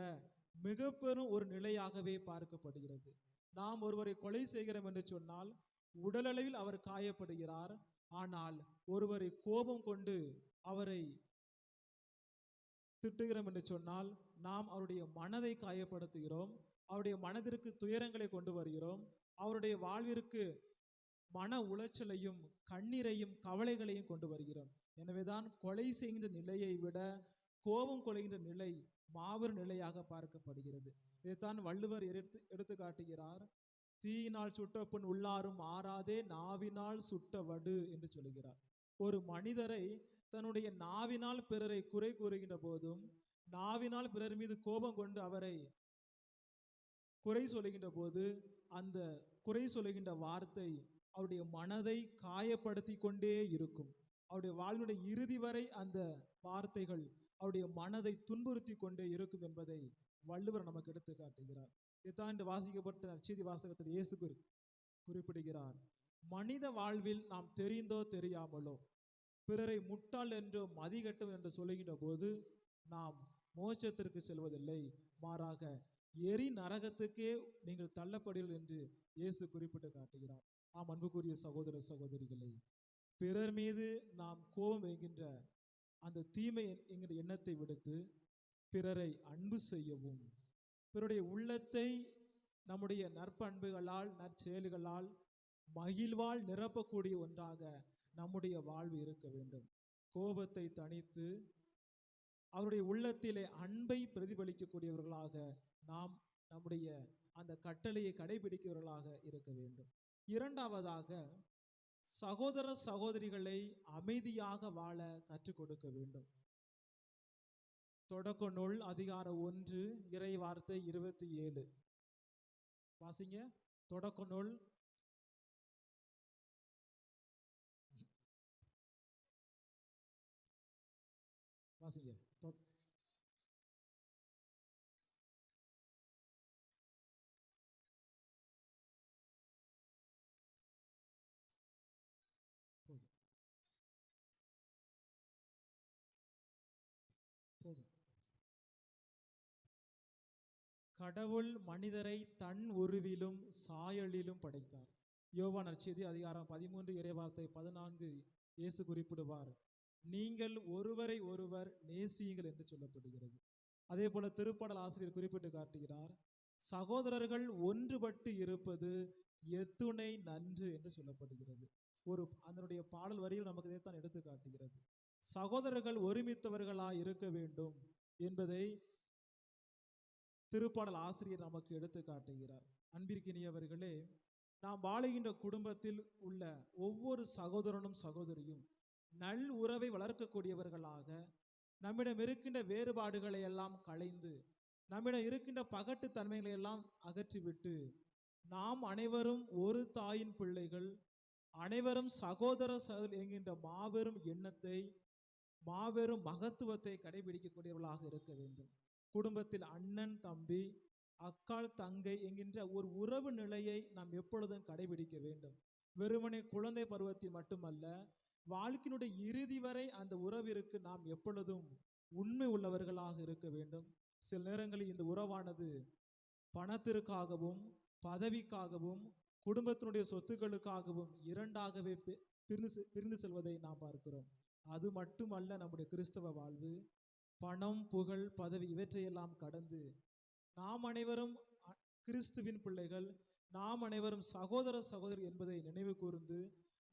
Speaker 2: மிக பெரும் ஒரு நிலையாகவே பார்க்கப்படுகிறது. நாம் ஒருவரை கொலை செய்கிறோம் என்று சொன்னால் உடலளவில் அவர் காயப்படுகிறார். ஆனால் ஒருவரை கோபம் கொண்டு அவரை திட்டுகிறோம் என்று சொன்னால் நாம் அவருடைய மனதை காயப்படுத்துகிறோம், அவருடைய மனதிற்கு துயரங்களை கொண்டு வருகிறோம், அவருடைய வாழ்விற்கு மன உளைச்சலையும் கண்ணீரையும் கவலைகளையும் கொண்டு வருகிறோம். எனவேதான் கொலை செய்கின்ற நிலையை விட கோபம் கொள்கின்ற நிலை மாபெரும் நிலையாக பார்க்கப்படுகிறது. இதைத்தான் வள்ளுவர் எடுத்து காட்டுகிறார். தீயினால் சுட்ட புண் உள்ளாரும் ஆறாதே, நாவினால் சுட்ட வடு என்று சொல்கிறார். ஒரு மனிதரை தன்னுடைய நாவினால் பிறரை குறை கூறுகின்ற போதும், நாவினால் பிறர் மீது கோபம் கொண்டு அவரை குறை சொல்லுகின்ற போது அந்த குறை சொல்லுகின்ற வார்த்தை அவருடைய மனதை காயப்படுத்தி கொண்டே இருக்கும். அவருடைய வாழ்வினுடைய இறுதி வரை அந்த வார்த்தைகள் அவருடைய மனதை துன்புறுத்தி கொண்டே இருக்கும் என்பதை வள்ளுவர் நமக்கு எடுத்து காட்டுகிறார். இதைத்தான் இன்று வாசிக்கப்பட்ட நற்செய்தி வாசகத்தில் இயேசு குறிப்பிடுகிறார். மனித வாழ்வில் நாம் தெரிந்தோ தெரியாமலோ பிறரை முட்டாள் என்றோ மதிகட்டும் என்று சொல்லுகின்ற போது நாம் மோட்சத்திற்கு செல்வதில்லை, மாறாக எரி நரகத்துக்கே நீங்கள் தள்ளப்படுவீர்கள் என்று இயேசு குறிப்பிட்டு காட்டுகிறார். ஆம் அன்புக்குரிய சகோதர சகோதரிகளை, பிறர் மீது நாம் கோபம் வைக்கின்ற அந்த தீமை என்கிற எண்ணத்தை விடுத்து பிறரை அன்பு செய்யவும், பிறருடைய உள்ளத்தை நம்முடைய நற்பண்புகளால் நற்செயல்களால் மகிழ்வால் நிரப்பக்கூடிய ஒன்றாக நம்முடைய வாழ்வு இருக்க வேண்டும். கோபத்தை தணித்து அவருடைய உள்ளத்திலே அன்பை பிரதிபலிக்கக்கூடியவர்களாக நாம் நம்முடைய அந்த கட்டளையை கடைபிடிக்கிறவர்களாக இருக்க வேண்டும். இரண்டாவதாக, சகோதர சகோதரிகளை அமைதியாக வாழ கற்றுக் கொடுக்க வேண்டும். தொடக்க நூல் அதிகாரம் 1 இறை வார்த்தை 27. வாசிங்க. தொடக்க நூல் வாசிங்க. கடவுள் மனிதரை தன் உருவிலும் சாயலிலும் படைத்தார். யோவான் நற்செய்தி அதிகாரம் 13 இறைவார்த்தை 14 இயேசு குறிப்பிடுவார், நீங்கள் ஒருவரை ஒருவர் நேசியுங்கள் என்று சொல்லப்படுகிறது. அதே போல திருப்பாடல் ஆசிரியர் குறிப்பிட்டு காட்டுகிறார், சகோதரர்கள் ஒன்றுபட்டு இருப்பது எத்துணை நன்று என்று சொல்லப்படுகிறது. அதனுடைய பாடல் வரியில் நமக்கு இதைத்தான் எடுத்து காட்டுகிறது. சகோதரர்கள் ஒருமித்தவர்களாய் இருக்க வேண்டும் என்பதை திருப்பாடல் ஆசிரியர் நமக்கு எடுத்து காட்டுகிறார். அன்பிற்கினியவர்களே, நாம் வாழுகின்ற குடும்பத்தில் உள்ள ஒவ்வொரு சகோதரனும் சகோதரியும் நல் உறவை வளர்க்கக்கூடியவர்களாக, நம்மிடம் இருக்கின்ற வேறுபாடுகளை எல்லாம் களைந்து, நம்மிடம் இருக்கின்ற பகட்டு தன்மைகளை எல்லாம் அகற்றிவிட்டு, நாம் அனைவரும் ஒரு தாயின் பிள்ளைகள், அனைவரும் சகோதர சகோதரி என்கின்ற மாபெரும் எண்ணத்தை, மாபெரும் மகத்துவத்தை கடைபிடிக்கக்கூடியவர்களாக இருக்க வேண்டும். குடும்பத்தில் அண்ணன் தம்பி, அக்காள் தங்கை என்கின்ற ஒரு உறவு நிலையை நாம் எப்பொழுதும் கடைபிடிக்க வேண்டும். வெறுமனே குழந்தை பருவத்தில் மட்டுமல்ல, வாழ்க்கையினுடைய இறுதி வரை அந்த உறவிற்கு நாம் எப்பொழுதும் உண்மை உள்ளவர்களாக இருக்க வேண்டும். சில நேரங்களில் இந்த உறவானது பணத்திற்காகவும் பதவிக்காகவும் குடும்பத்தினுடைய சொத்துக்களுக்காகவும் இரண்டாகவே பிரிந்து செல்வதை நாம் பார்க்கிறோம். அது மட்டுமல்ல, நம்முடைய கிறிஸ்தவ வாழ்வு பணம், புகழ், பதவி இவற்றையெல்லாம் கடந்து நாம் அனைவரும் கிறிஸ்துவின் பிள்ளைகள், நாம் அனைவரும் சகோதர சகோதரி என்பதை நினைவு கூர்ந்து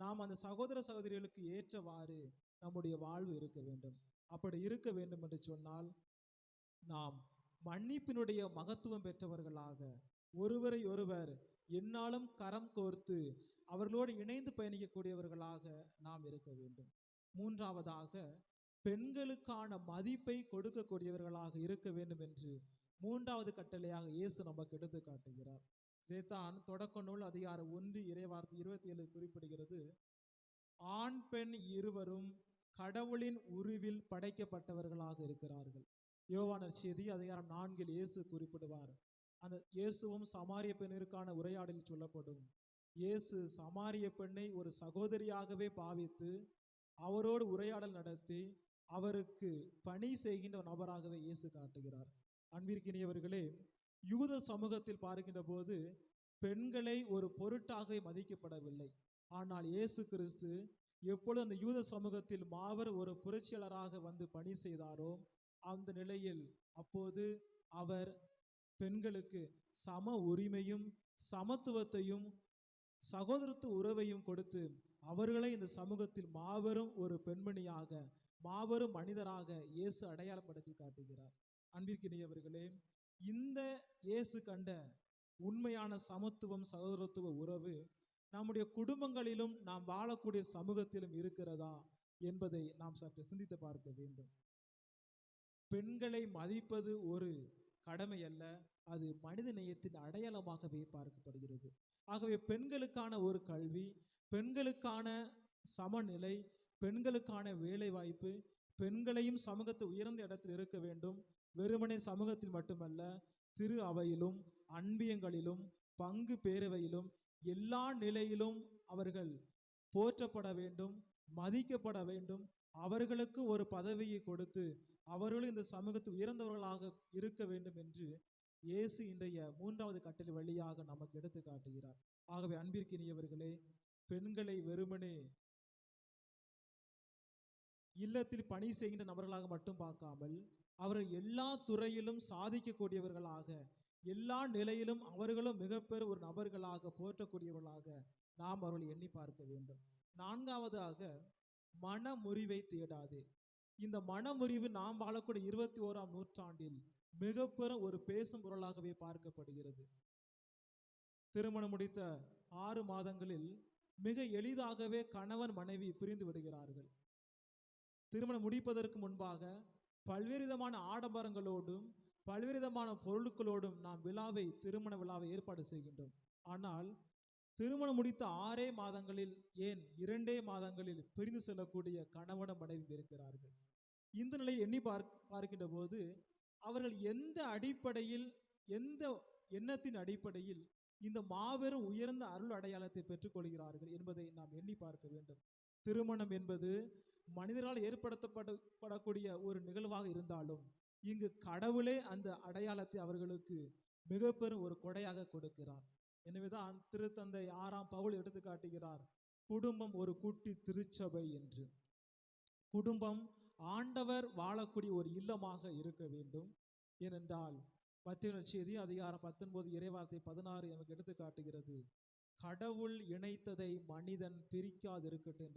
Speaker 2: நாம் அந்த சகோதர சகோதரிகளுக்கு ஏற்றவாறு நம்முடைய வாழ்வு இருக்க வேண்டும். அப்படி இருக்க வேண்டும் என்று சொன்னால், நாம் மன்னிப்பினுடைய மகத்துவம் பெற்றவர்களாக, ஒருவரை ஒருவர் எந்நாளும் கரம் கோர்த்து அவர்களோடு இணைந்து பயணிக்கக்கூடியவர்களாக நாம் இருக்க வேண்டும். மூன்றாவதாக, பெண்களுக்கான மதிப்பை கொடுக்கக்கூடியவர்களாக இருக்க வேண்டும் என்று மூன்றாவது கட்டளையாக இயேசு நமக்கு எடுத்து காட்டுகிறார். இதைத்தான் தொடக்க நூல் அதிகாரம் 1 இறைவார்த்தை 27 குறிப்பிடுகிறது, ஆண் பெண் இருவரும் கடவுளின் உருவில் படைக்கப்பட்டவர்களாக இருக்கிறார்கள். யோவான் நற்செய்தி அதிகாரம் 4 இயேசு குறிப்பிடுவார். அந்த இயேசுவும் சமாரிய பெண்ணிற்கான உரையாடலில் சொல்லப்படும், இயேசு சமாரிய பெண்ணை ஒரு சகோதரியாகவே பாவித்து அவரோடு உரையாடல் நடத்தி அவருக்கு பணி செய்கின்ற நபராகவே இயேசு காட்டுகிறார். அன்பிற்கினியவர்களே, யூத சமூகத்தில் பார்க்கின்ற போது பெண்களை ஒரு பொருட்டாகவே மதிக்கப்படவில்லை. ஆனால் இயேசு கிறிஸ்து எப்பொழுது அந்த யூத சமூகத்தில் மாபெரும் ஒரு புரட்சியாளராக வந்து பணி செய்தாரோ, அந்த நிலையில் அப்போது அவர் பெண்களுக்கு சம உரிமையும் சமத்துவத்தையும் சகோதரத்துவ உறவையும் கொடுத்து அவர்களை இந்த சமூகத்தில் மாபெரும் ஒரு பெண்மணியாக, மாபெரும் மனிதராக இயேசு அடையாளப்படுத்தி காட்டுகிறார். அன்பிற்கினியவர்களே, இந்த இயேசு கண்ட உண்மையான சமத்துவம் சகோதரத்துவ உறவு நம்முடைய குடும்பங்களிலும் நாம் வாழக்கூடிய சமூகத்திலும் இருக்கிறதா என்பதை நாம் சற்று சிந்தித்து பார்க்க வேண்டும். பெண்களை மதிப்பது ஒரு கடமை அல்ல, அது மனித நேயத்தின் அடையாளமாகவே பார்க்கப்படுகிறது. ஆகவே பெண்களுக்கான ஒரு கல்வி, பெண்களுக்கான சமநிலை, பெண்களுக்கான வேலை வாய்ப்பு, பெண்களையும் சமூகத்தை உயர்ந்த இடத்தில் இருக்க வேண்டும். வெறுமனே சமூகத்தில் மட்டுமல்ல, திரு அவையிலும் அன்பியங்களிலும் பங்கு பேரவையிலும் எல்லா நிலையிலும் அவர்கள் போற்றப்பட வேண்டும், மதிக்கப்பட வேண்டும். அவர்களுக்கு ஒரு பதவியை கொடுத்து அவர்களும் இந்த சமூகத்தில் உயர்ந்தவர்களாக இருக்க வேண்டும் என்று இயேசு இன்றைய மூன்றாவது கட்டளை வழியாக நமக்கு எடுத்து காட்டுகிறார். ஆகவே அன்பிற்கினியவர்களே, பெண்களை வெறுமனே இல்லத்தில் பணி செய்கின்ற நபர்களாக மட்டும் பார்க்காமல், அவர்கள் எல்லா துறையிலும் சாதிக்கக்கூடியவர்களாக, எல்லா நிலையிலும் அவர்களும் மிகப்பெரிய ஒரு நபர்களாக போற்றக்கூடியவர்களாக நாம் அவர்களை எண்ணி பார்க்க வேண்டும். நான்காவதாக, மனமுறிவை தேடாதே. இந்த மனமுறிவு நாம் வாழக்கூடிய 21ஆம் நூற்றாண்டில் மிகப்பெரும் ஒரு பேசும் பொருளாகவே பார்க்கப்படுகிறது. திருமணம் முடித்த 6 மாதங்களில் மிக எளிதாகவே கணவன் மனைவி பிரிந்து விடுகிறார்கள். திருமணம் முடிப்பதற்கு முன்பாக பல்வேறு விதமான ஆடம்பரங்களோடும் பல்வேறு விதமான பொருட்களோடும் நாம் திருமண விழாவை ஏற்பாடு செய்கின்றோம். ஆனால் திருமணம் முடித்த 6 மாதங்களில், ஏன் 2 மாதங்களில் பிரிந்து செல்லக்கூடிய கணவன மனைவி இருக்கிறார்கள். இந்த நிலையை எண்ணி பார்க்கின்ற போது அவர்கள் எந்த அடிப்படையில், எந்த எண்ணத்தின் அடிப்படையில் இந்த மாபெரும் உயர்ந்த அருள் அடையாளத்தை பெற்றுக்கொள்கிறார்கள் என்பதை நாம் எண்ணி பார்க்க வேண்டும். திருமணம் என்பது மனிதரால் ஏற்படுத்தப்படக்கூடிய ஒரு நிகழ்வாக இருந்தாலும், இங்கு கடவுளே அந்த அடையாளத்தை அவர்களுக்கு மிக பெரும் ஒரு கொடையாக கொடுக்கிறார். எனவேதான் திருத்தந்தை 6ஆம் பவுல் எடுத்து காட்டுகிறார், குடும்பம் ஒரு குட்டி திருச்சபை என்று. குடும்பம் ஆண்டவர் வாழக்கூடிய ஒரு இல்லமாக இருக்க வேண்டும். ஏனென்றால் மத்தேயு நற்செய்தி அதிகாரம் 19 இறைவார்த்தை 16 நமக்கு எடுத்து காட்டுகிறது, கடவுள் இணைத்ததை மனிதன் பிரிக்காதிருக்கட்டும்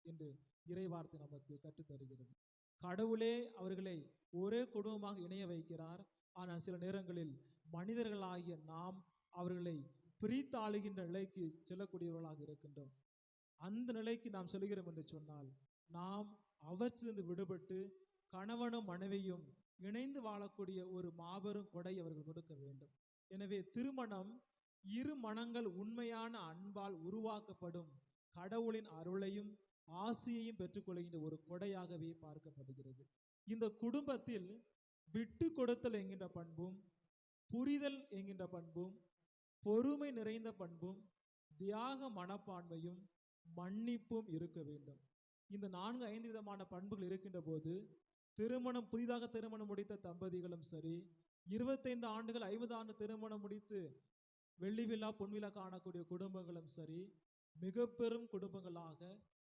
Speaker 2: என்று இறைவார்த்தை நமக்கு கற்றுத்தருகிறது. கடவுளே அவர்களை ஒரே குடும்பமாக இணைய வைக்கிறார். ஆனால் சில நேரங்களில் மனிதர்களாகிய நாம் அவர்களை பிரித்தாளுகின்ற நிலைக்கு செல்லக்கூடியவர்களாக இருக்கின்றோம். அந்த நிலைக்கு நாம் செல்கிறோம் என்று சொன்னால் நாம் அவற்றிலிருந்து விடுபட்டு கணவனும் மனைவியும் இணைந்து வாழக்கூடிய ஒரு மாபெரும் கொடை அவர்கள் கொடுக்க வேண்டும். எனவே திருமணம் இரு மனங்கள் உண்மையான அன்பால் உருவாக்கப்படும் கடவுளின் அருளையும் ஆசியையும் பெற்றுக்கொள்கின்ற ஒரு கொடையாகவே பார்க்கப்படுகிறது. இந்த குடும்பத்தில் விட்டு கொடுத்தல் என்கின்ற பண்பும், புரிதல் என்கின்ற பண்பும், பொறுமை நிறைந்த பண்பும், தியாக மனப்பான்மையும், மன்னிப்பும் இருக்க வேண்டும். இந்த 4-5 விதமான பண்புகள் இருக்கின்ற போது புதிதாக திருமணம் முடித்த தம்பதிகளும் சரி, 25 ஆண்டுகள் 50 ஆண்டு திருமணம் முடித்து வெள்ளி விழா பொன் விழா காணக்கூடிய குடும்பங்களும் சரி, மிக பெரும் குடும்பங்களாக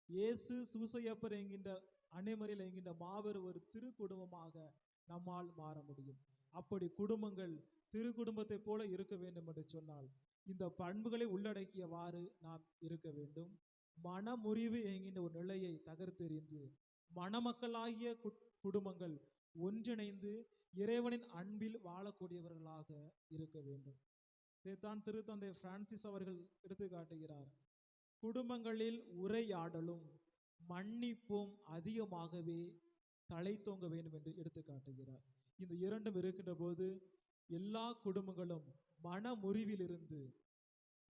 Speaker 2: இயேசு சூசையப்பர் என்கின்ற அனைமரில் என்கின்ற மாபெரும் ஒரு திரு குடும்பமாக நம்மால் மாற முடியும். அப்படி குடும்பங்கள் திரு குடும்பத்தை போல இருக்க வேண்டும் என்று சொன்னால் இந்த பண்புகளை உள்ளடக்கியவாறு நாம் இருக்க வேண்டும். மனமுறிவு என்கின்ற ஒரு நிலையை தகர்த்தெறிந்து மணமக்களாகிய குடும்பங்கள் ஒன்றிணைந்து இறைவனின் அன்பில் வாழக்கூடியவர்களாக இருக்க வேண்டும். இதைத்தான் திருத்தந்தை பிரான்சிஸ் அவர்கள் எடுத்து காட்டுகிறார். குடும்பங்களில் உரையாடலும் மன்னிப்பும் அதிகமாகவே தலை தோங்க வேண்டும் என்று எடுத்து காட்டுகிறார். இந்த இரண்டும் இருக்கின்ற போது எல்லா குடும்பங்களும் மன முறிவிலிருந்து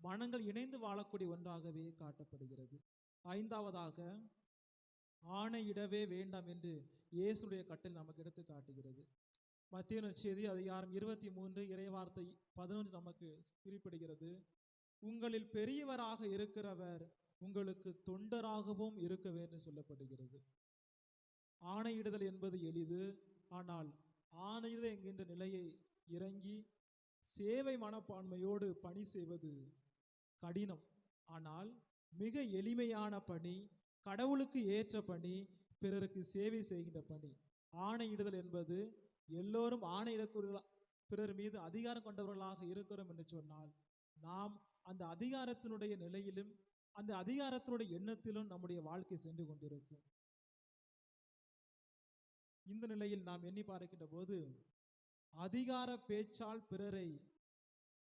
Speaker 2: மனங்கள் இணைந்து வாழக்கூடிய ஒன்றாகவே காட்டப்படுகிறது. 5ஆவதாக ஆணையிடவே வேண்டாம் என்று இயேசுடைய கட்டளை நமக்கு எடுத்து காட்டுகிறது. மத்தேயு நற்செய்தி அதிகாரம் 23 இறைவார்த்தை 11 நமக்கு குறிப்பிடுகிறது, உங்களில் பெரியவராக இருக்கிறவர் உங்களுக்கு தொண்டராகவும் இருக்க வேண்டும் சொல்லப்படுகிறது. ஆணையிடுதல் என்பது எளிது. ஆனால் ஆணையிடுதல் என்கின்ற நிலையை இறங்கி சேவை மனப்பான்மையோடு பணி செய்வது கடினம். ஆனால் மிக எளிமையான பணி, கடவுளுக்கு ஏற்ற பணி, பிறருக்கு சேவை செய்கின்ற பணி. ஆணையிடுதல் என்பது எல்லோரும் ஆணையிடக்கூடிய பிறர் மீது அதிகாரம் கொண்டவர்களாக இருக்கிறோம் என்று சொன்னால் நாம் அந்த அதிகாரத்தினுடைய நிலையிலும் அந்த அதிகாரத்தினுடைய எண்ணத்திலும் நம்முடைய வாழ்க்கை சென்று கொண்டிருக்கும். இந்த நிலையில் நாம் எண்ணி பார்க்கின்ற போது அதிகார பேச்சால் பிறரை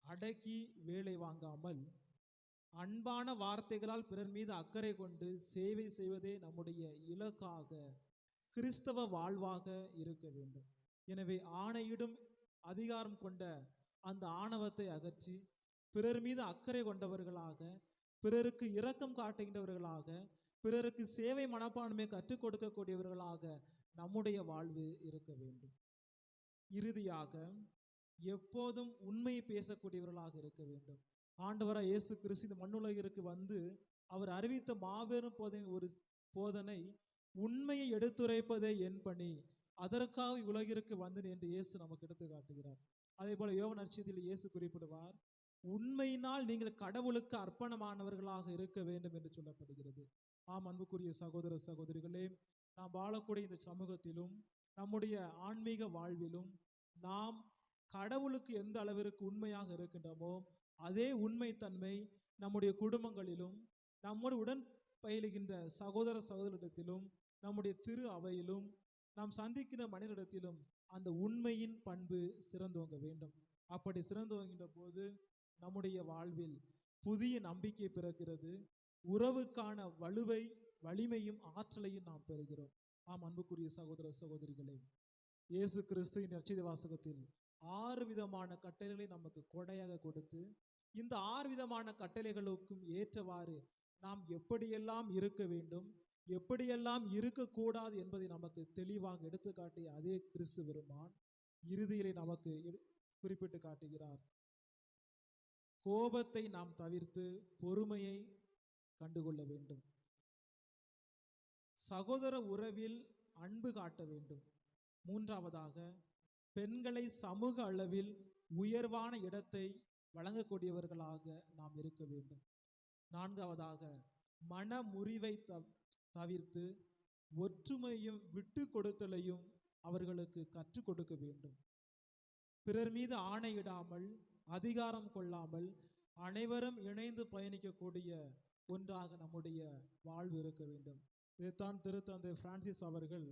Speaker 2: அடக்கி வேலை வாங்காமல் அன்பான வார்த்தைகளால் பிறர் மீது அக்கறை கொண்டு சேவை செய்வதே நம்முடைய இலக்காக கிறிஸ்தவ வாழ்வாக இருக்க வேண்டும். எனவே ஆணையிடும் அதிகாரம் கொண்ட அந்த ஆணவத்தை அகற்றி பிறர் மீது அக்கறை கொண்டவர்களாக, பிறருக்கு இரக்கம் காட்டுகின்றவர்களாக, பிறருக்கு சேவை மனப்பான்மையை கற்றுக் கொடுக்கக்கூடியவர்களாக நம்முடைய வாழ்வு இருக்க வேண்டும். இறுதியாக எப்போதும் உண்மையை பேசக்கூடியவர்களாக இருக்க வேண்டும். ஆண்டவராய் இயேசு கிறிஸ்து இந்த மண்ணுலகிற்கு வந்து அவர் அறிவித்த மாபெரும் போதனை உண்மையை எடுத்துரைப்பதே என் பணி, அதற்காக உலகிற்கு வந்தேன் என்று இயேசு நமக்கு எடுத்து காட்டுகிறார். அதே போல யோவான் நற்செய்தியில் இயேசு குறிப்பிடுவார், உண்மையினால் நீங்கள் கடவுளுக்கு அர்ப்பணமானவர்களாக இருக்க வேண்டும் என்று சொல்லப்படுகிறது. ஆம், அன்புக்குரிய சகோதர சகோதரிகளே, நாம் வாழக்கூடிய இந்த சமூகத்திலும் நம்முடைய ஆன்மீக வாழ்விலும் நாம் கடவுளுக்கு எந்த அளவிற்கு உண்மையாக இருக்கின்றோமோ அதே உண்மைத்தன்மை நம்முடைய குடும்பங்களிலும், நம்மோடு உடன் பயிலுகின்ற சகோதர சகோதரிடத்திலும், நம்முடைய திரு அவையிலும், நாம் சந்திக்கின்ற மனிதரிடத்திலும் அந்த உண்மையின் பண்பு சிறந்தோங்க வேண்டும். அப்படி சிறந்தோங்கின்ற போது நம்முடைய வாழ்வில் புதிய நம்பிக்கை பிறக்கிறது. உறவுக்கான வலிமையும் ஆற்றலையும் நாம் பெறுகிறோம். ஆம், அன்புக்குரிய சகோதர சகோதரிகளே, இயேசு கிறிஸ்துவின் நற்செய்தி வாசகத்தில் 6 விதமான கட்டளைகளை நமக்கு கொடையாக கொடுத்து இந்த 6 விதமான கட்டளைகளுக்கும் ஏற்றவாறு நாம் எப்படியெல்லாம் இருக்க வேண்டும், எப்படியெல்லாம் இருக்கக்கூடாது என்பதை நமக்கு தெளிவாக எடுத்து காட்டிய அதே கிறிஸ்து பெருமான் இறுதியிலே நமக்கு குறிப்பிட்டு காட்டுகிறார். கோபத்தை நாம் தவிர்த்து பொறுமையை கண்டுகொள்ள வேண்டும். சகோதர உறவில் அன்பு காட்ட வேண்டும். 3ஆவதாக பெண்களை சமூக அளவில் உயர்வான இடத்தை வழங்கக்கூடியவர்களாக நாம் இருக்க வேண்டும். நான்காவதாக, மன முறிவை தவிர்த்து ஒற்றுமையும் விட்டு கொடுத்தலையும் அவர்களுக்கு கற்றுக் கொடுக்க வேண்டும். பிறர் மீது ஆணையிடாமல், அதிகாரம் கொள்ளாமல் அனைவரும் இணைந்து பயணிக்கக்கூடிய ஒன்றாக நம்முடைய வாழ்வு இருக்க வேண்டும். இதைத்தான் திருத்தந்தை பிரான்சிஸ் அவர்கள்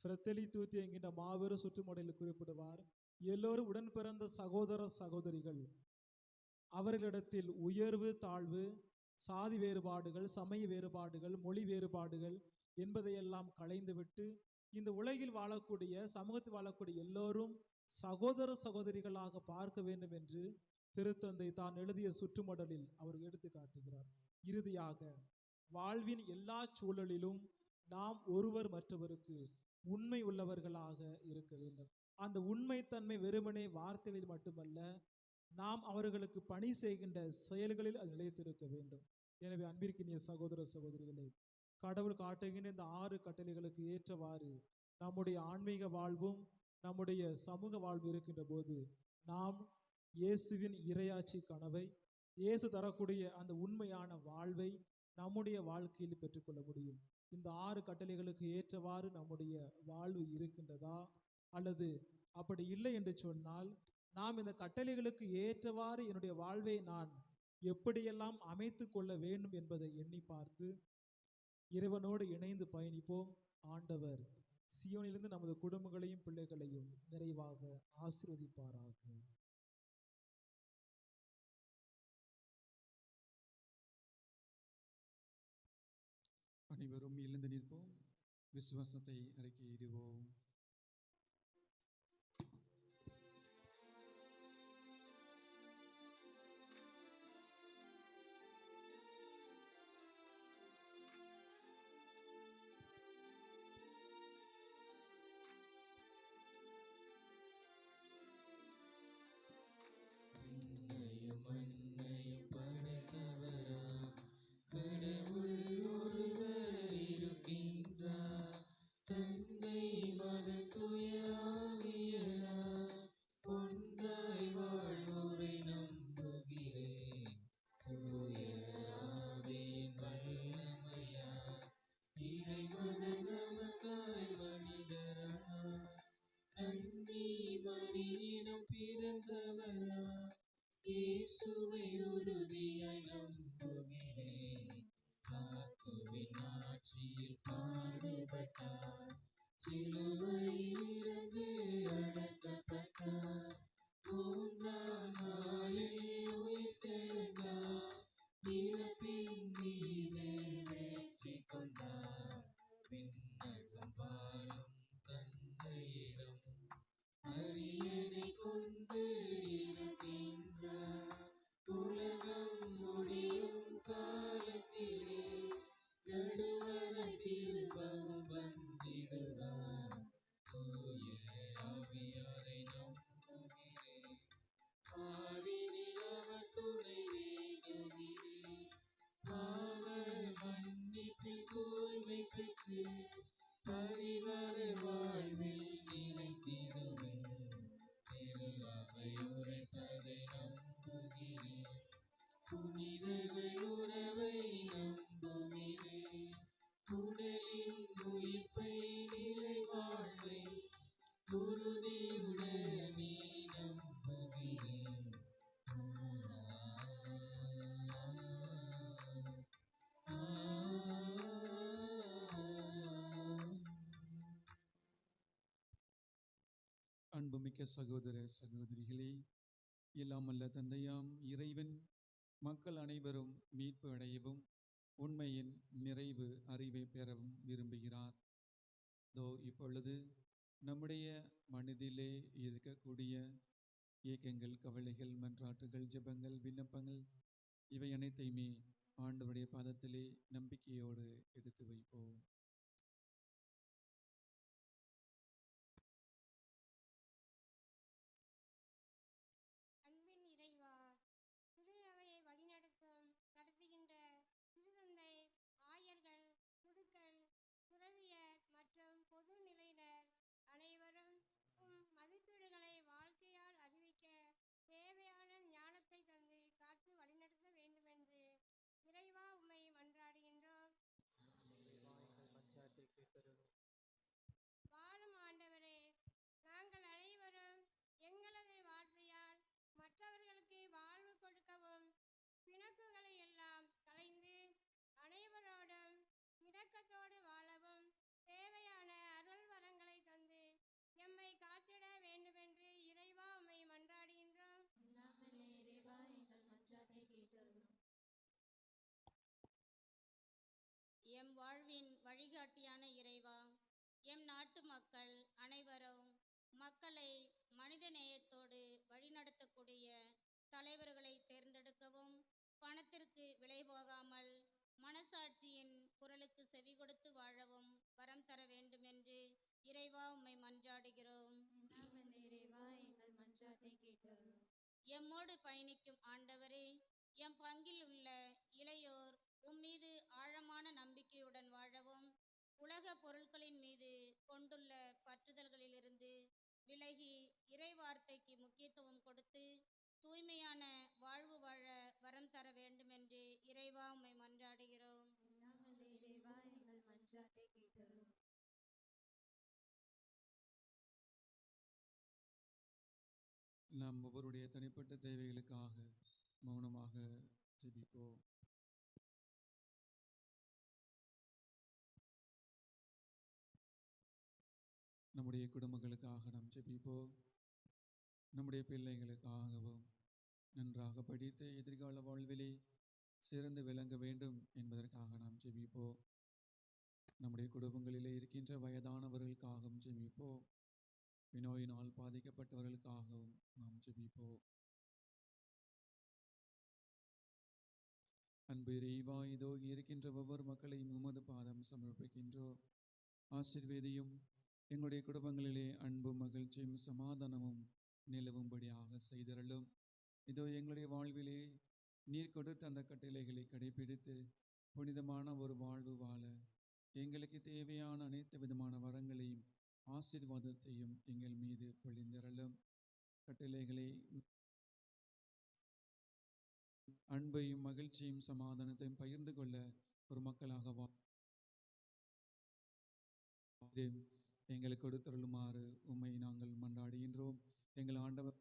Speaker 2: ஃப்ரெத்தெலி தூத்தி என்கின்ற மாபெரும் சுற்றுமுறையில் குறிப்பிடுவார். எல்லோரும் உடன் பிறந்த சகோதர சகோதரிகள். அவர்களிடத்தில் உயர்வு தாழ்வு, சாதி வேறுபாடுகள், சமய வேறுபாடுகள், மொழி வேறுபாடுகள் என்பதையெல்லாம் களைந்துவிட்டு இந்த உலகில் வாழக்கூடிய, சமூகத்தில் வாழக்கூடிய எல்லோரும் சகோதர சகோதரிகளாக பார்க்க வேண்டும் என்று திருத்தந்தை தான் எழுதிய சுற்றுமடலில் அவர் எடுத்து காட்டுகிறார். இறுதியாக, வாழ்வின் எல்லா சூழலிலும் நாம் ஒருவர் மற்றவருக்கு உண்மை உள்ளவர்களாக இருக்க வேண்டும். அந்த உண்மைத்தன்மை வெறுமனே வார்த்தைகளில் மட்டுமல்ல, நாம் அவர்களுக்கு பணி செய்கின்ற செயல்களில் அது நிலைத்திருக்க வேண்டும். எனவே அன்பிற்கினிய சகோதர சகோதரிகளே, கடவுள் காட்டுகின்ற இந்த 6 கட்டளைகளுக்கு ஏற்றவாறு நம்முடைய ஆன்மீக வாழ்வும் நம்முடைய சமூக வாழ்வு இருக்கின்ற போது நாம் இயேசுவின் இறையாட்சி கனவை, இயேசு தரக்கூடிய அந்த உண்மையான வாழ்வை நம்முடைய வாழ்க்கையில் பெற்றுக்கொள்ள முடியும். இந்த 6 கட்டளைகளுக்கு ஏற்றவாறு நம்முடைய வாழ்வு இருக்கின்றதா, அல்லது அப்படி இல்லை என்று சொன்னால் நாம் இந்த கட்டளைகளுக்கு ஏற்றவாறு என்னுடைய வாழ்வை நான் எப்படியெல்லாம் அமைத்து கொள்ள வேண்டும் என்பதை எண்ணி பார்த்து இறைவனோடு இணைந்து பயணிப்போம். ஆண்டவர் சியோனிலிருந்து நமது குடும்பங்களையும் பிள்ளைகளையும் நிறைவாக ஆசீர்வதிப்பாராக.
Speaker 7: அனைவரும் எழுந்து நிற்போம். விசுவாசத்தை அறிக்கையிடுவோம். அன்புமிக்க சகோதர சகோதரிகளே, எல்லாம் வல்ல தந்தையாம் இறைவன் மக்கள் அனைவரும் மீட்பு அடையவும் உண்மையின் நிறைவு அறிவை பெறவும் விரும்புகிறார். இப்பொழுது நம்முடைய மனதிலே இருக்கக்கூடிய ஏக்கங்கள், கவலைகள், மன்றாட்டுகள், ஜெபங்கள், விண்ணப்பங்கள் இவை அனைத்தையுமே ஆண்டவருடைய பாதத்திலே நம்பிக்கையோடு எடுத்து வைப்போம்.
Speaker 8: அருள் வரங்களை தந்து எம்மை காத்திட வேண்டுமென்று இறைவா உம்மை மன்றாடுகின்றோம்.
Speaker 6: எம் வாழ்வின் வழிகாட்டியான இறைவா, எம் நாட்டு மக்கள் அனைவரும் மக்களை மனித நேயத்தோடு வழிநடத்தக்கூடிய தலைவர்களை தேர்ந்தெடுக்கவும், பணத்திற்கு விலை போகாமல் மனசாட்சியின் குரலுக்கு செவி கொடுத்து வாழவும் வரம் தர வேண்டுமென்று இறைவா உம்மை மன்றாடுகிறோம். எம்மோடு பயணிக்கும் ஆண்டவரே, எம் பங்கில் உள்ள இளையோர் உம்மீது ஆழமான நம்பிக்கையுடன் வாழவும், உலக பொருட்களின் மீது கொண்டுள்ள பற்றுதல்களிலிருந்து விலகி இறை வார்த்தைக்கு முக்கியத்துவம் கொடுத்து தூய்மையான வாழ்வு வாழ வரம் தர வேண்டுமென்று இறைவா உம்மை மன்றாடுகிறோம்.
Speaker 7: நாம் ஒவ்வொருடைய தனிப்பட்ட தேவைகளுக்காக மௌனமாக ஜெபிப்போம். நம்முடைய குடும்பங்களுக்காக நாம் ஜெபிப்போம். நம்முடைய பிள்ளைகளுக்காகவும் நன்றாக படித்து எதிர்கால வாழ்விலே சிறந்து விளங்க வேண்டும் என்பதற்காக நாம் ஜெபிப்போம். நம்முடைய குடும்பங்களிலே இருக்கின்ற வயதானவர்களுக்காகவும் ஜெபிப்போம். நோயினால் பாதிக்கப்பட்டவர்களுக்காகவும் நாம் ஜெபிப்போம். அன்பு இறைவா, இதோ இருக்கின்ற ஒவ்வொரு மக்களையும் உமது பாதம் சமர்ப்பிக்கின்றோம். ஆசீர்வதியும் எங்களுடைய குடும்பங்களிலே அன்பும் மகிழ்ச்சியும் சமாதானமும் நிலவும்படியாக செய்தருளும். இதோ எங்களுடைய வாழ்விலே நீர் கொடுத்த அந்த கட்டளைகளை கடைபிடித்து புனிதமான ஒரு வாழ்வு வாழ எங்களுக்கு தேவையான அனைத்து விதமான வரங்களையும் ஆசீர்வாதத்தையும் எங்கள் மீது பொழிந்தருளும். கட்டளைகளை அன்பையும் மகிழ்ச்சியும் சமாதானத்தையும் பகிர்ந்து கொள்ள ஒரு மக்களாக எங்களுக்கு கொடுத்தருளுமாறு உம்மை நாங்கள் மன்றாடுகின்றோம். எங்கள் ஆண்டவர்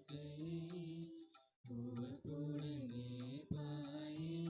Speaker 5: காணிக்கையை உவப்புடனே பாயிர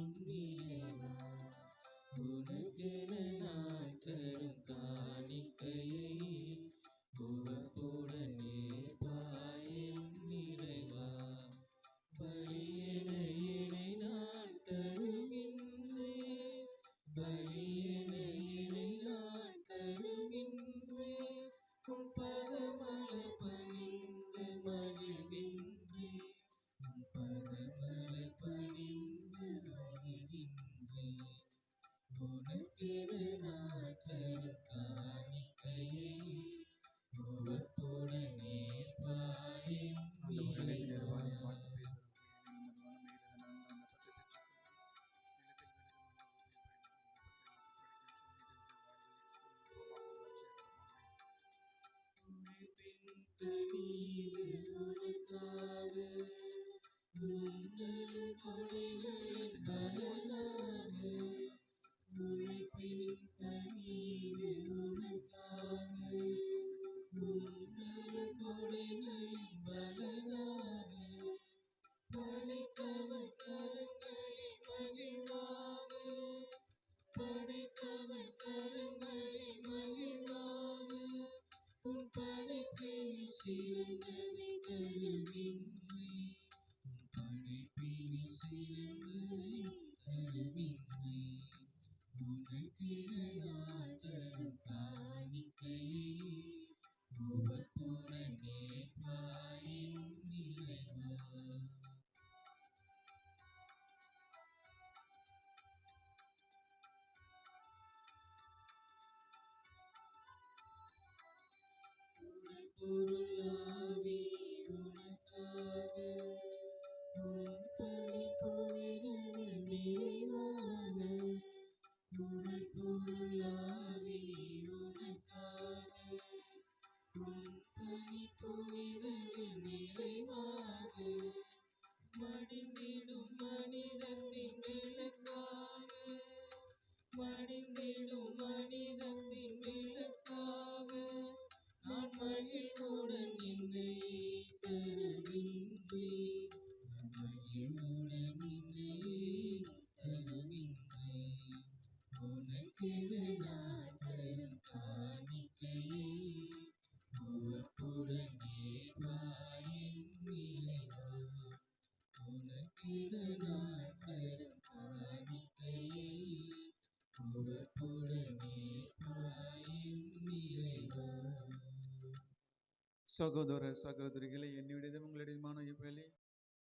Speaker 7: சகோதர சகோதரிகளை என்னுடையதும் உங்களுடையதுமான இப்பலி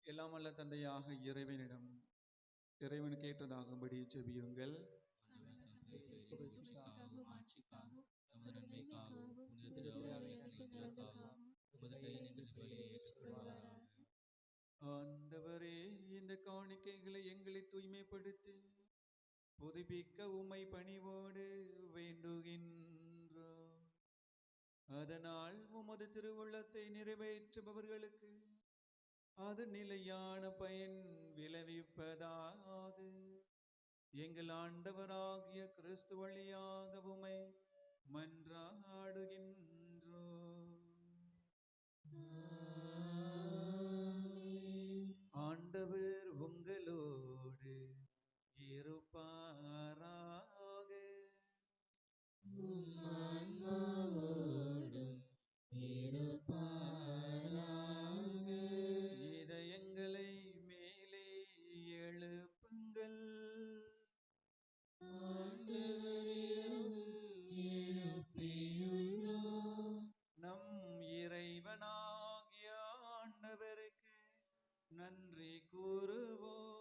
Speaker 7: எல்லாம் வல்ல தந்தையாக இறைவனுக்கு ஏற்றதாகும்படி ஜெபியுங்கள். ஆண்டவரே, இந்த காணிக்கைகளை எங்களை தூய்மைப்படுத்தி புதுப்பிக்க உம்மை பணிவோடு வேண்டுகின்றோம். அதனால் உமது திருவுள்ளத்தை நிறைவேற்றுபவர்களுக்கு அது நிலையான பயன் விளைவிப்பதாக. எங்கள் ஆண்டவராகிய கிறிஸ்து வழியாக உம்மை மன்றாடுகின்றோம். ஆண்டவர் உங்களோடு இருப்பாராக. இதயங்களை மேலே எழுப்புங்கள். நம் இறைவனாகிய ஆண்டவருக்கு நன்றி கூறுவோம்.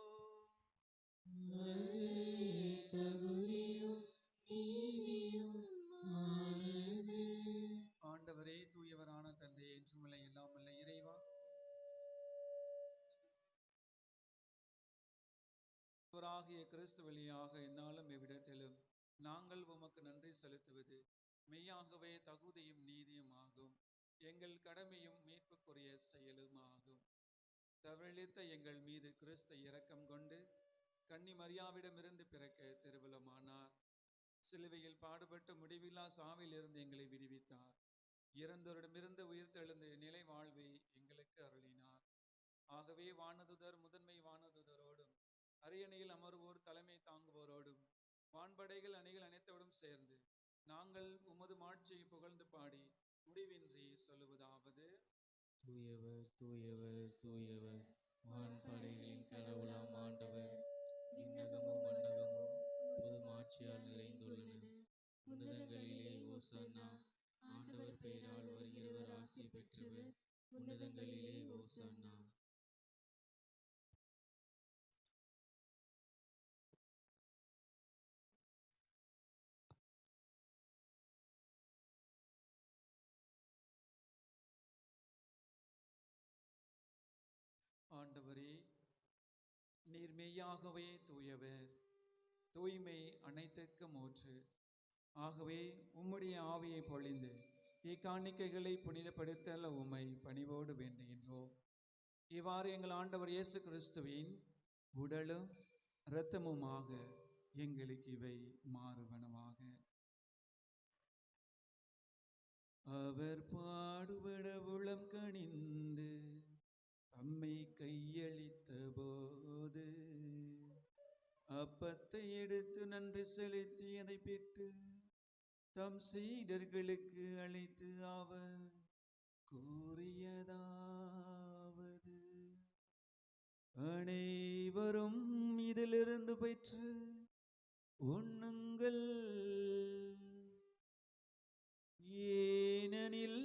Speaker 7: ஆண்டவரே, தூயவரான தந்தை, என்றுமில்லை இல்லாமல்ல இறைவா, ஆகிய கிறிஸ்து வழியாக என்னாலும் எவ்விடத்திலும் நாங்கள் உமக்கு நன்றி செலுத்துவது மெய்யாகவே தகுதியும் நீதியும் ஆகும். எங்கள் கடமையும் மீட்புக்குரிய செயலும் ஆகும். தவறித்த எங்கள் மீது கிறிஸ்து இரக்கம் கொண்டு கன்னி மரியாவிடமிருந்து பிறக்க திருவுளமானார். சிலுவையில் பாடுபட்டு முடிவில்லா சாவில் இருந்து எங்களை விடுவித்தார். இறந்தோரிடமிருந்து உயிர்த்தெழுந்து நிலை வாழ்வை எங்களுக்கு அருளினார். ஆகவே வானதுதர் முதன்மை வானதுதரோடும் அரியணையில் அமர்வோர் தலைமை தாங்குவோரோடும் வான்படைகள் அணிகள் அனைத்தோடும் சேர்ந்து நாங்கள் உமது மாட்சியை புகழ்ந்து பாடி முடிவின்றி சொல்லுவதாவது:
Speaker 5: தூயவர் தூயவர் தூயவர், வான்படைகளின் கடவுளாம் ஆண்டவர். விண்ணகமும் மண்ணகமும் புது மாட்சியால் நிறைந்துள்ளன. உன்னதங்களிலே ஓசன்னா. ஆண்டவர் பெயரால் வருகிறவர் ஆசி பெற்றவர். உன்னதங்களிலே ஓசன்னா.
Speaker 7: ஆண்டவரே, நீர் மெய்யாகவே தூயவர், தூய்மை அனைத்துக்கும் ஊற்று. ஆகவே உம்முடைய ஆவியை பொழிந்து இக்காணிக்கைகளை புனிதப்படுத்தல் உம்மை பணிவோடு வேண்டுகின்றோம். இவ்வாறு எங்கள் ஆண்டவர் இயேசு கிறிஸ்துவின் உடலும் இரத்தமுமாக எங்களுக்கு இவை மாறுவனவாக. அவர் பாடுபட உளம் கனிந்து தம்மை கையளித்த போது அப்பத்தை எடுத்து நன்றி செலுத்தி அதை பெற்று தம் சீடர்களுக்கு அளித்து அவர் கூறியதாவது: அனைவரும் இதிலிருந்து பெற்று உண்ணுங்கள். ஏனெனில்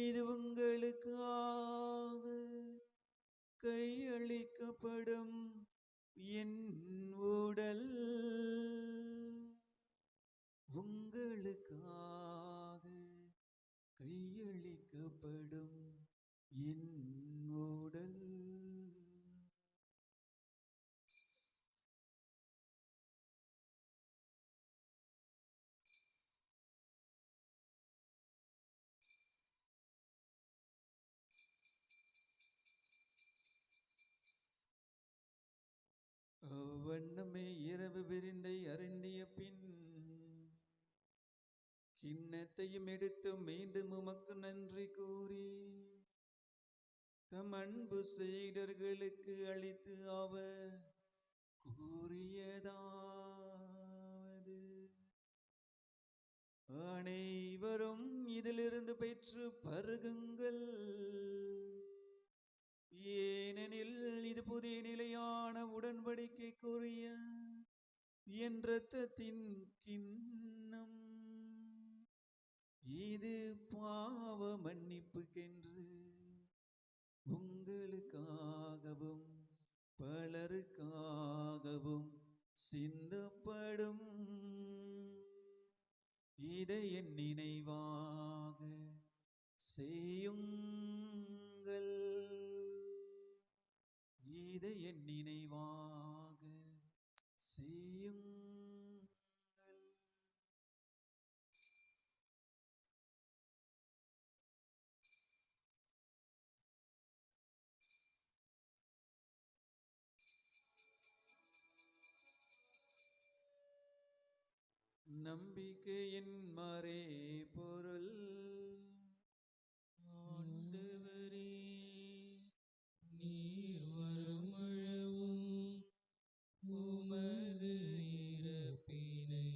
Speaker 7: இது உங்களுக்காக கையளிக்கப்படும் என் உடல். உங்களுக்காக கையளிக்கப்படும் என் உடல். அவ்வண்ணமே இரவு விருந்தை அருந்திய பின் கிண்ணத்தையும் எடுத்து மீண்டும் உமக்கு நன்றி கூறி தம் அன்பு சீடர்களுக்கு அளித்து அவர் கூறியதாவது: அனைவரும் இதிலிருந்து பெற்று பருகுங்கள். ஏனெனில் இது புதிய நிலையான உடன்படிக்கைக்குரிய என் இரத்தத்தின் கிண்ணம். இது பாவ மன்னிப்புக்கென்று உங்களுக்காகவும் பலருக்காகவும் சிந்தப்படும். இதை என் நினைவாக செய்யுங்கள். இதை என் நினைவாக செய்யுங்கள். நம்பிக்கையின் மறைபொருள்.
Speaker 5: ஆண்டவரே, நீர் வருமளவும் உமது இறப்பினை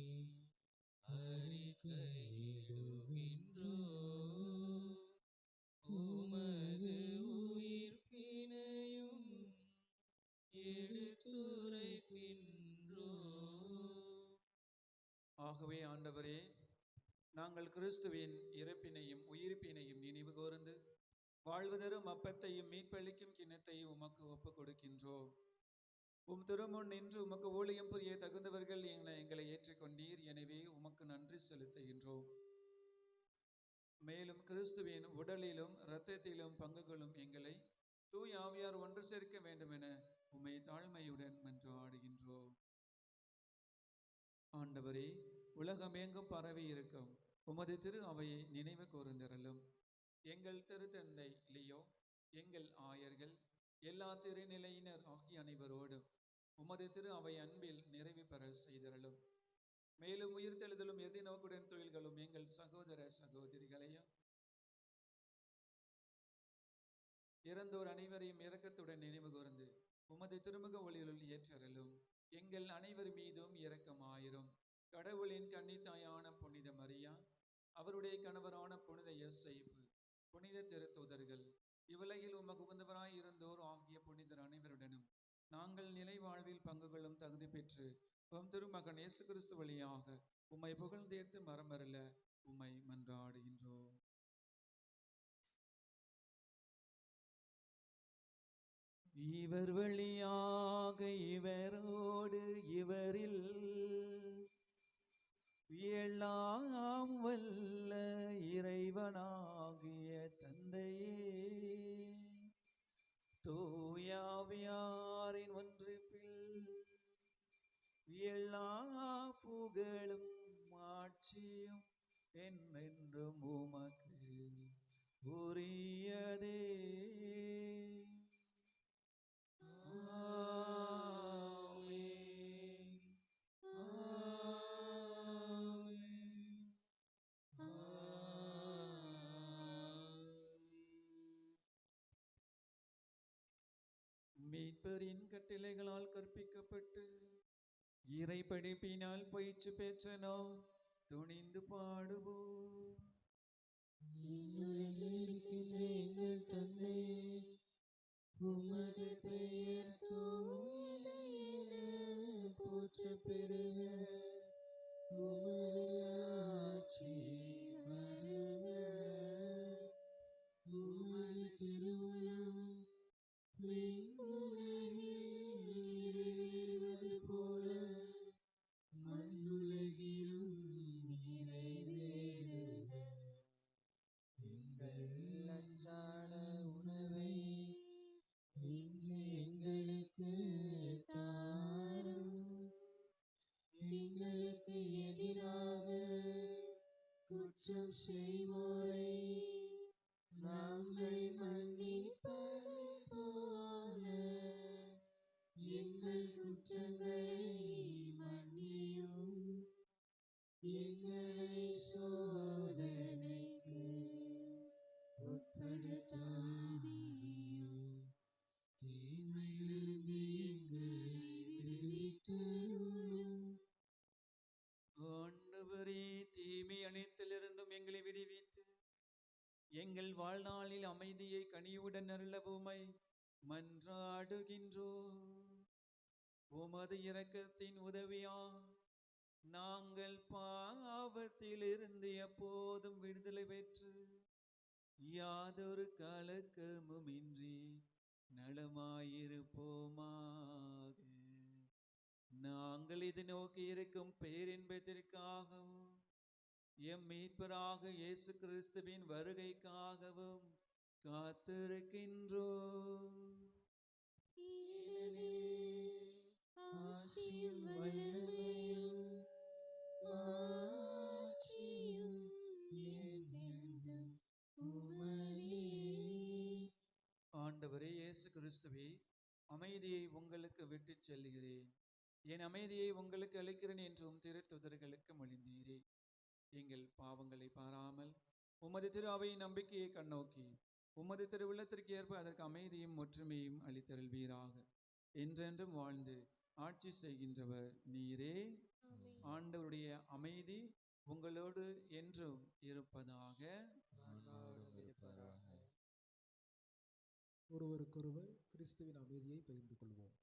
Speaker 5: அறிக்கையிடுகின்றோம். உமது உயிர்ப்பினையும் எடுத்துரைக்கின்றோம்.
Speaker 7: ஆகவே ஆண்டவரே, நாங்கள் கிறிஸ்துவின் இறப்பினையும் உயிர்ப்பினையும் நினைவு கூர்ந்து வாழ்வு தரும் அப்பத்தையும் மீட்பளிக்கும் கிண்ணத்தையும் உமக்கு ஒப்புக் கொடுக்கின்றோம். உம் திருமுன் நின்று உமக்கு ஊழியம் புரிய தகுந்தவர்கள் எங்களை ஏற்றுக்கொண்டீர். எனவே உமக்கு நன்றி செலுத்துகின்றோம். மேலும் கிறிஸ்துவின் உடலிலும் இரத்தத்திலும் பங்குகளும் எங்களை தூய் ஆவியார் ஒன்று சேர்க்க வேண்டும் என உம்மை தாழ்மையுடன் மன்றாடுகின்றோம். ஆண்டவரே, உலகமெங்கும் பரவி இருக்கும் உமது திரு அவையை நினைவு கூர்ந்திரலும். எங்கள் திருத்தந்தை லியோ, எங்கள் ஆயர்கள், எல்லா திருநிலையினர் ஆகிய அனைவரோடும் உமது திரு அவை அன்பில் நிறைவு பெற செய்திரலும். மேலும் உயிர்த்தெழுதலும் எதி நோக்குடன் தொழில்களும் எங்கள் சகோதர சகோதரிகளையும் இறந்தோர் அனைவரையும் இரக்கத்துடன் நினைவு கூர்ந்து உமது திருமுக ஒளியுள் ஏற்றரலும். எங்கள் அனைவர் மீதும் இரக்கமாயிரும். கடவுளின் கன்னித்தாயான புனித மரியா, அவருடைய கணவரான புனித யோசேப்பு, புனித திருத்தூதர்கள், இவ்வுலகில் உமக்கு உகந்தவராய் இருந்தோர் ஆகிய புனிதர் அனைவருடனும் நாங்கள் நிலை வாழ்வில் பங்குகளும் தகுதி பெற்று உம் திருமகன் இயேசு கிறிஸ்து வழியாக உம்மை புகழ்ந்தேற்று மரமருள உம்மை மன்றாடுகின்றோம். இவர் வழியாக இவரோடு இவரில் எல்லாம் வல்ல இறைவனாகிய தந்தையே, தூயாவியாரின் ஒன்றிப்பில் எல்லா புகழும் ஆட்சியும் என்றென்றும் உமக்கு உரியதே. மீட்பரின் கட்டளைகளால் கற்பிக்கப்பட்டு இறை படிப்பினால் பயிற்சி பெற்ற நாம் துணிந்து பாடுவோம்.
Speaker 5: விண்ணுலகில் இருக்கின்ற எங்கள் தந்தையே, உமது பெயர் தூயது என போற்றப் பெறுக. உமது ஆட்சி வருக. உமது திருவுளம் விண்ணுலகில் நிறைவேறுவது போல மண்ணுலகிலும் நிறைவேறுக. எங்கள் அன்றாட உணவை இன்று எங்களுக்கு தாரும். எங்களுக்கு எதிராக குற்றம் செய்வோரை நாங்கள் மன்னிப்பது போல எங்கள் குற்றங்களை மன்னியும். எங்களை சோதனைக்கு உட்படுத்தாதேயும். தீமையிலிருந்து எங்களை விடுவித்தருளும்.
Speaker 7: ஆண்டவரே, தீமை அனைத்திலிருந்தும் எங்களை விடுவித்து எங்கள் வாழ்நாளில் அமைதியை கனிவுடன் அருள உம்மை மன்றாடுகின்றோம். உமது இரக்கத்தின் உதவியால் நாங்கள் பாவத்திலிருந்து எப்போதும் விடுதலை பெற்று யாதொரு கலக்கமுமின்றி நலமாயிருப்போமாக. நாங்கள் இது நோக்கி இருக்கும் பேரின்பத்திற்காகவும் எம் மீட்பராக இயேசு கிறிஸ்துவின் வருகைக்காகவும் காத்திருக்கின்றோம்.
Speaker 5: ஆட்சியும் வல்லமையும் மாட்சியும் என்றென்றும் உமதே.
Speaker 7: ஆண்டவரே இயேசு கிறிஸ்துவே, அமைதியை உங்களுக்கு விட்டுச் செல்கிறேன், என் அமைதியை உங்களுக்கு அளிக்கிறேன் என்றும் திருத்துதர்களுக்கு மொழிந்தீரே. எங்கள் பாவங்களை பாராமல் உமது திரு அவையின் நம்பிக்கையை கண்ணோக்கி உமது திரு உள்ளத்திற்கு ஏற்ப அதற்கு அமைதியும் ஒற்றுமையும் அளித்தருள்வீராக. என்றென்றும் வாழ்ந்து ஆட்சி செய்கின்றவர் நீரே. ஆண்டவருடைய அமைதி உங்களோடு என்றும் இருப்பதாக.
Speaker 2: ஒருவருக்கொருவர் கிறிஸ்துவின் அமைதியை பகிர்ந்து கொள்வோம்.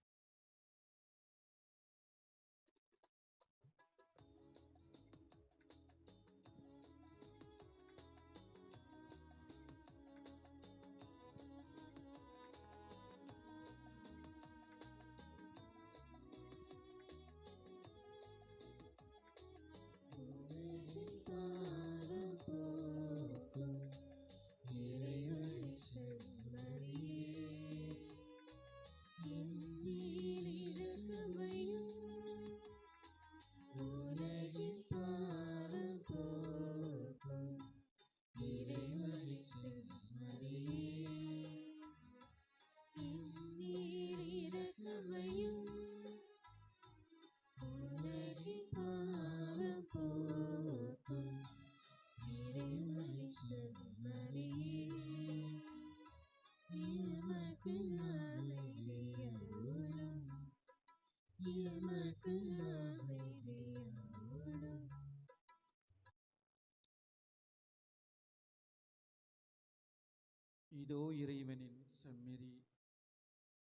Speaker 5: பாவம் போக்கும் இறைவனின் செம்மறியே, என் மேல் இரக்கமையும். உலகின் பாவம் போக்கும் இறைவனின் செம்மறியே, என் மேல் இரக்கமையும். உலகின் பாவம் போக்கும் இறைவனின் செம்மறியே, எமக்கு அமைதி அருளும், எமக்கு அமைதி அருளும்.
Speaker 7: இதோ இறைவனின் செம்மறி,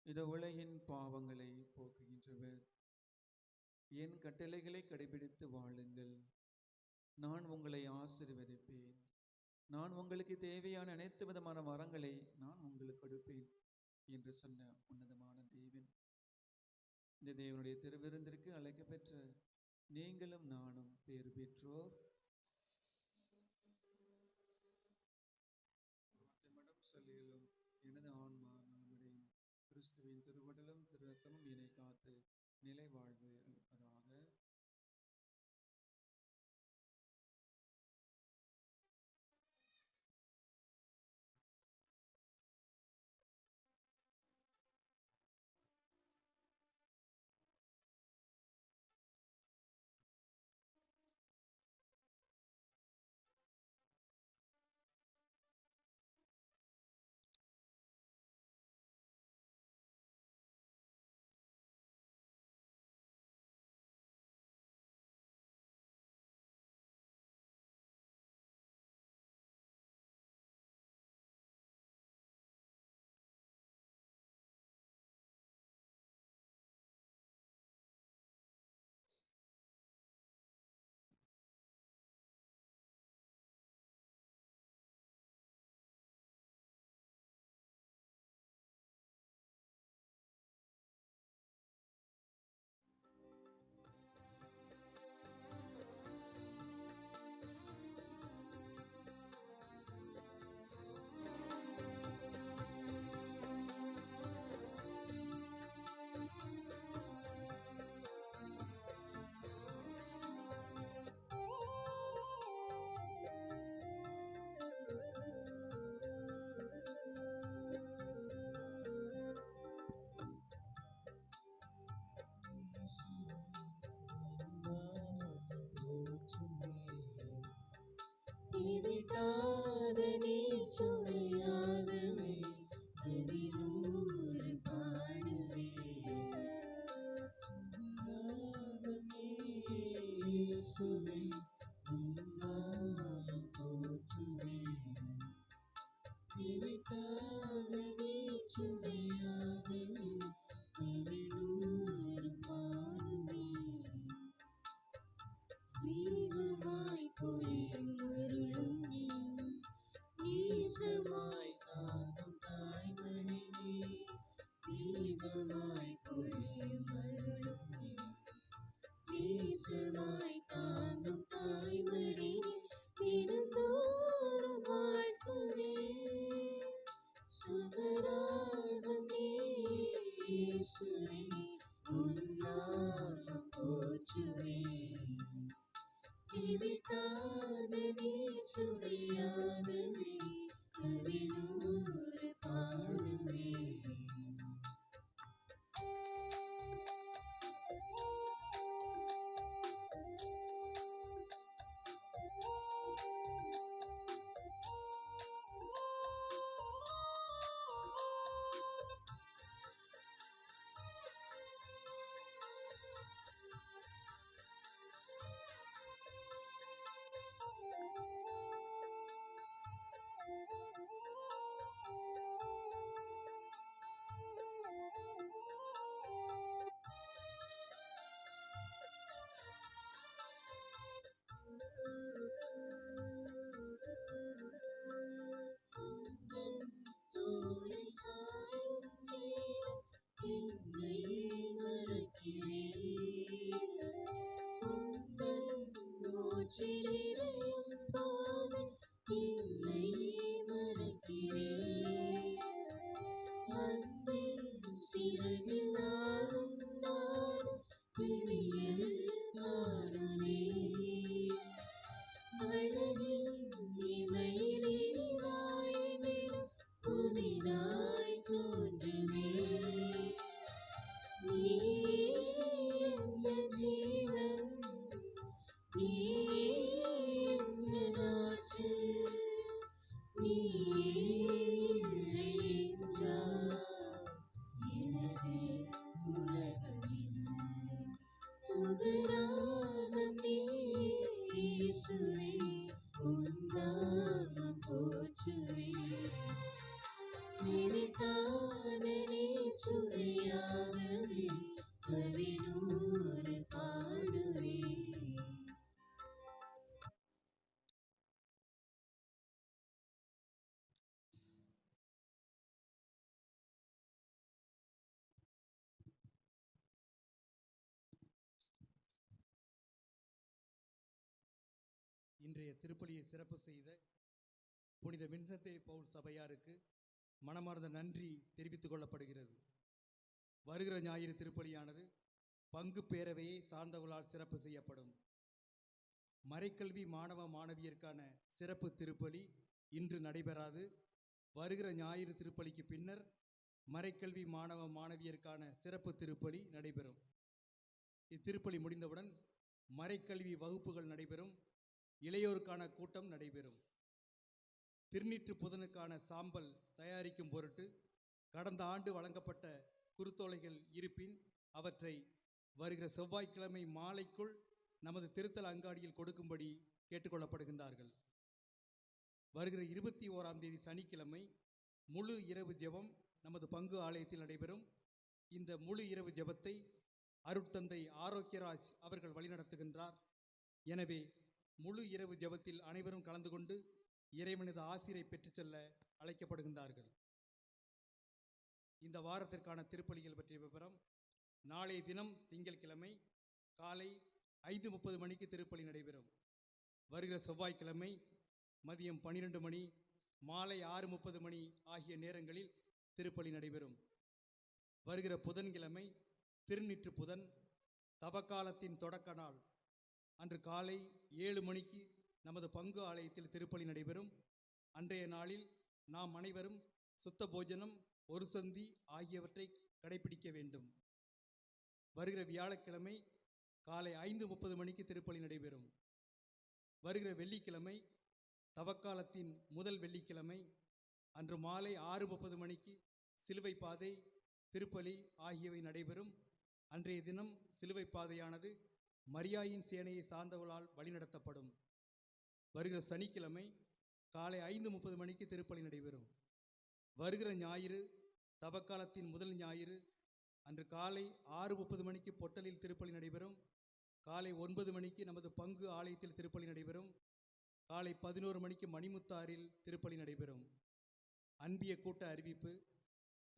Speaker 7: இதோ உலகின் பாவங்களை போக்குகின்றவர். என் கட்டளைகளை கடைபிடித்து வாழுங்கள், நான் உங்களை ஆசீர்வதிப்பேன். நான் உங்களுக்கு தேவையான அனைத்து விதமான வரங்களை நான் உங்களுக்கு கொடுப்பேன் என்று சொன்ன உன்னதமான தேவன். இந்த தேவனுடைய திருவிருந்திற்கு அழைக்கப்பெற்ற நீங்களும் நானும் பேறு பெற்றோர். சொல்லிலும் எனது ஆன்மா நலமடையும். கிறிஸ்துவின் திருவுடலும் திரு ரத்தமும் என்னை காத்து நிலை வாழ்வு அளிப்பதாக.
Speaker 5: திவிட்டாத நீர் சுவையாகவே அதிலூறு பாடுவேன். இயேசுவே உன்னாமம் போற்றுவேன். திவிட்டாத நீர் சுவையாகவே அதிலூறு பாடுவேன். வேகமாய் பொழியும் அருளும் நேசமாய் தாங்கும் தாய்மடி தினந்தோறும் வாழ்த்துவே. சுகராகம் இயேசுவே, உன் நாமம் போற்றுவேன். திவிட்டாத நீச்சுவையாகவே கவினூறு பாடுவேன். தோளில் சாயும் நேரம் என்னையே மறக்கிறேன். உந்தன் மூச்சில் இறையும் போது என்னையே மறக்கிறேன். அன்பின் சிறகில் நாளும் நாளும் விடியல் காணுவேன். அழகின் இமையில் இனிதாய் விடும் புதிதாய் தோன்றுவேன். நீயே என் ஜீவன், நீயே என் ஆற்றல், நீயே இல்லை என்றால் எனது உலகம் இல்லை. சுகராகம் இயேசுவே, உன் நாமம் போற்றுவேன். நினைத்தாத நீச்சுவையாகவே கவினூறு பாடுவேன்.
Speaker 9: இன்றைய திருப்பலியை சிறப்பு செய்த புனித வின்சென்ட் பவுல் சபையாருக்கு மனமார்ந்த நன்றி தெரிவித்துக் கொள்ளப்படுகிறது. வருகிற ஞாயிறு திருப்பலியானது பங்கு பேரவையை சார்ந்தவர்களால் சிறப்பு செய்யப்படும். மறைக்கல்வி மாணவ மாணவியருக்கான சிறப்பு திருப்பலி இன்று நடைபெறாது. வருகிற ஞாயிறு திருப்பலிக்கு பின்னர் மறைக்கல்வி மாணவ மாணவியருக்கான சிறப்பு திருப்பலி நடைபெறும். இத்திருப்பலி முடிந்தவுடன் மறைக்கல்வி வகுப்புகள் நடைபெறும். இளையோருக்கான கூட்டம் நடைபெறும். திருநீற்று புதனுக்கான சாம்பல் தயாரிக்கும் பொருட்டு கடந்த ஆண்டு வழங்கப்பட்ட குருத்தோலைகள் இருப்பின் அவற்றை வருகிற செவ்வாய்க்கிழமை மாலைக்குள் நமது திருத்தல அங்காடியில் கொடுக்கும்படி கேட்டுக்கொள்ளப்படுகின்றார்கள். வருகிற 21ஆம் தேதி சனிக்கிழமை முழு இரவு ஜெபம் நமது பங்கு ஆலயத்தில் நடைபெறும். இந்த முழு இரவு ஜெபத்தை அருட்தந்தை ஆரோக்கியராஜ் அவர்கள் வழிநடத்துகின்றார். எனவே முழு இரவு ஜெபத்தில் அனைவரும் கலந்து கொண்டு இறைவனது ஆசீரை பெற்றுச் செல்ல அழைக்கப்படுகின்றார்கள். இந்த வாரத்திற்கான திருப்பலிகள் பற்றிய விவரம்: நாளைய தினம் திங்கட்கிழமை காலை 5:30 மணிக்கு திருப்பலி நடைபெறும். வருகிற செவ்வாய்க்கிழமை மதியம் 12 மணி, மாலை 6:30 மணி ஆகிய நேரங்களில் திருப்பலி நடைபெறும். வருகிற புதன்கிழமை திருநீற்று புதன், தவக்காலத்தின் தொடக்க நாள் அன்று காலை 7 மணிக்கு நமது பங்கு ஆலயத்தில் திருப்பலி நடைபெறும். அன்றைய நாளில் நாம் அனைவரும் சுத்த போஜனம், ஒரு சந்தி ஆகியவற்றை கடைபிடிக்க வேண்டும். வருகிற வியாழக்கிழமை காலை 5:30 மணிக்கு திருப்பலி நடைபெறும். வருகிற வெள்ளிக்கிழமை தவக்காலத்தின் முதல் வெள்ளிக்கிழமை அன்று மாலை 6:30 மணிக்கு சிலுவை பாதை, திருப்பலி ஆகியவை நடைபெறும். அன்றைய தினம் சிலுவை பாதையானது மரியாயின் சேனையை சார்ந்தவர்களால் வழிநடத்தப்படும். வருகிற சனிக்கிழமை காலை 5:30 மணிக்கு திருப்பலி நடைபெறும். வருகிற ஞாயிறு தவக்காலத்தின் முதல் ஞாயிறு அன்று காலை 6:30 மணிக்கு பொட்டலில் திருப்பலி நடைபெறும். காலை 9 மணிக்கு நமது பங்கு ஆலயத்தில் திருப்பலி நடைபெறும். காலை 11 மணிக்கு மணிமுத்தாறில் திருப்பலி நடைபெறும். அன்பிய கூட்ட அறிவிப்பு: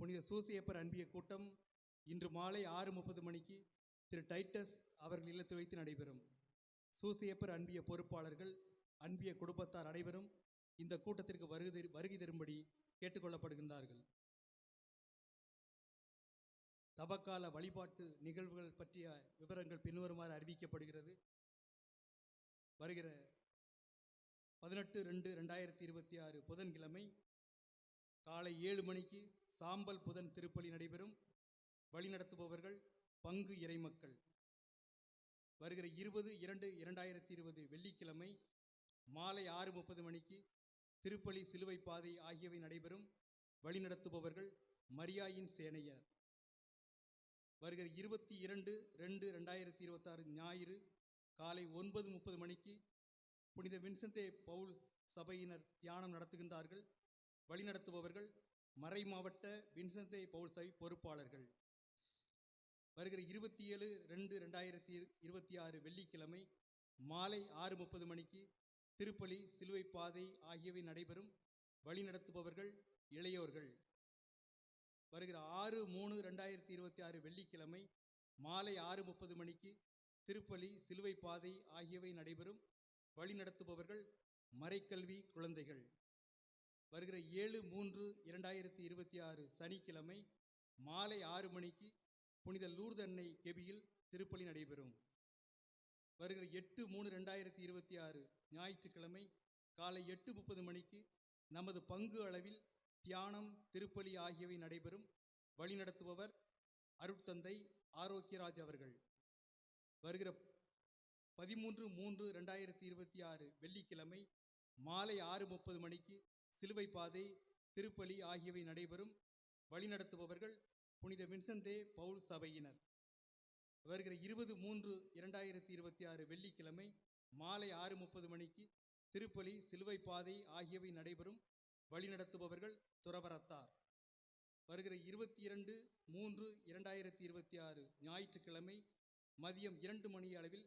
Speaker 9: புனித சூசையப்பர் அன்பிய கூட்டம் இன்று மாலை 6:30 மணிக்கு திரு டைட்டஸ் அவர்கள் இல்லத்தில் வைத்து நடைபெறும். சூசையப்பர் அன்பிய பொறுப்பாளர்கள், அன்பிய குடும்பத்தார் அனைவரும் இந்த கூட்டத்திற்கு வருகை தரும்படி கேட்டுக்கொள்ளப்படுகின்றார்கள். தவக்கால வழிபாட்டு நிகழ்வுகள் பற்றிய விவரங்கள் பின்வருமாறு அறிவிக்கப்படுகிறது. வருகிற 18/2/2026 புதன்கிழமை காலை 7 மணிக்கு சாம்பல் புதன் திருப்பலி நடைபெறும். வழிநடத்துபவர்கள் பங்கு இறைமக்கள். வருகிற 20/2/2020 வெள்ளிக்கிழமை மாலை 6:30 மணிக்கு திருப்பலி சிலுவை பாதை ஆகியவை நடைபெறும். வழிநடத்துபவர்கள் மரியாயின் சேனையர். வருகிற 22/2/2026 ஞாயிறு காலை 9:30 மணிக்கு புனித வின்சென்தே பவுல் சபையினர் தியானம் நடத்துகின்றார்கள். வழிநடத்துபவர்கள் மறைமாவட்ட வின்சென்தே பவுல் சபை பொறுப்பாளர்கள். வருகிற 27/2/2026 வெள்ளிக்கிழமை மாலை 6:30 மணிக்கு திருப்பலி சிலுவை பாதை ஆகியவை நடைபெறும். வழிநடத்துபவர்கள் இளையோர்கள். வருகிற 6/3/2026 வெள்ளிக்கிழமை மாலை 6:30 மணிக்கு திருப்பலி சிலுவை பாதை ஆகியவை நடைபெறும். வழிநடத்துபவர்கள் மறைக்கல்வி குழந்தைகள். வருகிற 7/3/2026 சனிக்கிழமை மாலை 6 மணிக்கு புனித லூர்து அன்னை கெபியில் திருப்பலி நடைபெறும். வருகிற 8/3/2026 ஞாயிற்றுக்கிழமை காலை 8:30 மணிக்கு நமது பங்கு அளவில் தியானம், திருப்பலி ஆகியவை நடைபெறும். வழிநடத்துபவர் அருட்தந்தை ஆரோக்கியராஜ் அவர்கள். வருகிற 13/3/2026 வெள்ளிக்கிழமை மாலை 6:30 மணிக்கு சிலுவை பாதை, திருப்பலி ஆகியவை நடைபெறும். வழிநடத்துபவர்கள் புனித வின்சென்தே பவுல் சபையினர். வருகிற 20/3/2026 வெள்ளிக்கிழமை மாலை 6:30 மணிக்கு திருப்பலி சிலுவை பாதை ஆகியவை நடைபெறும். வழிநடத்துபவர்கள் துறவரத்தார். வருகிற 22/3/2026 ஞாயிற்றுக்கிழமை மதியம் 2 மணி அளவில்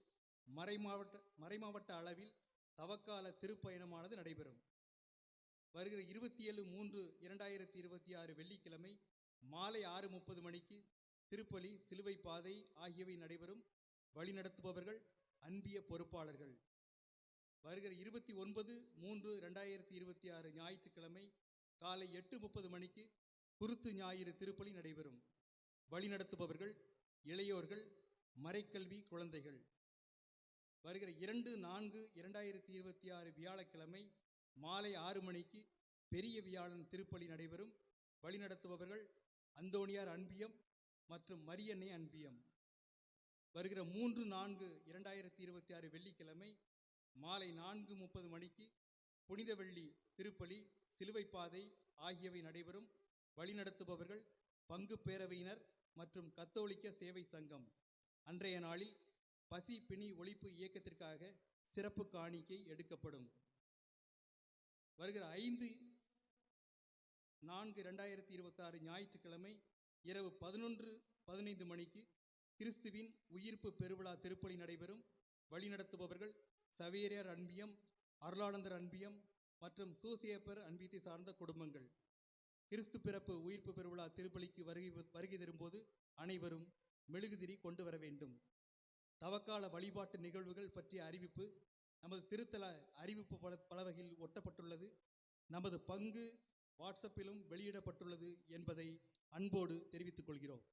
Speaker 9: மறைமாவட்ட அளவில் தவக்கால திருப்பயணமானது நடைபெறும். வருகிற 27/3/2026 வெள்ளிக்கிழமை மாலை 6:30 மணிக்கு திருப்பலி சிலுவை பாதை ஆகியவை நடைபெறும். வழிநடத்துபவர்கள் அன்பிய பொறுப்பாளர்கள். வருகிற 29/3/2026 ஞாயிற்றுக்கிழமை காலை 8:30 மணிக்கு குருத்து ஞாயிறு திருப்பலி நடைபெறும். வழிநடத்துபவர்கள் இளையோர்கள், மறைக்கல்வி குழந்தைகள். வருகிற 2/4/2026 வியாழக்கிழமை மாலை 6 மணிக்கு பெரிய வியாழன் திருப்பலி நடைபெறும். வழிநடத்துபவர்கள் அந்தோணியார் அன்பியம் மற்றும் மரியன்னை அன்பியம். வருகிற 3/4/2026 வெள்ளிக்கிழமை மாலை 4:30 மணிக்கு புனித வெள்ளி திருப்பலி, சிலுவை பாதை ஆகியவை நடைபெறும். வழிநடத்துபவர்கள் பங்கு பேரவையினர் மற்றும் கத்தோலிக்க சேவை சங்கம். அன்றைய நாளில் பசி பிணி ஒழிப்பு இயக்கத்திற்காக சிறப்பு காணிக்கை எடுக்கப்படும். வருகிற 5/4/2026 ஞாயிற்றுக்கிழமை இரவு 11:15 மணிக்கு கிறிஸ்துவின் உயிர்ப்பு பெருவிழா திருப்பலி நடைபெறும். வழிநடத்துபவர்கள் சவேரியார் அன்பியம், அருளானந்தர் அன்பியம் மற்றும் சூசியப்பர் அன்பியத்தை சார்ந்த குடும்பங்கள். கிறிஸ்து பிறப்பு உயிர்ப்பு பெருவிழா திருப்பலிக்கு வருகை தரும்போது அனைவரும் மெழுகுதிரி கொண்டு வர வேண்டும். தவக்கால வழிபாட்டு நிகழ்வுகள் பற்றிய அறிவிப்பு நமது திருத்தல அறிவிப்பு பலகையில் ஒட்டப்பட்டுள்ளது. நமது பங்கு வாட்ஸ்அப்பிலும் வெளியிடப்பட்டுள்ளது என்பதை அன்போடு தெரிவித்துக் கொள்கிறோம்.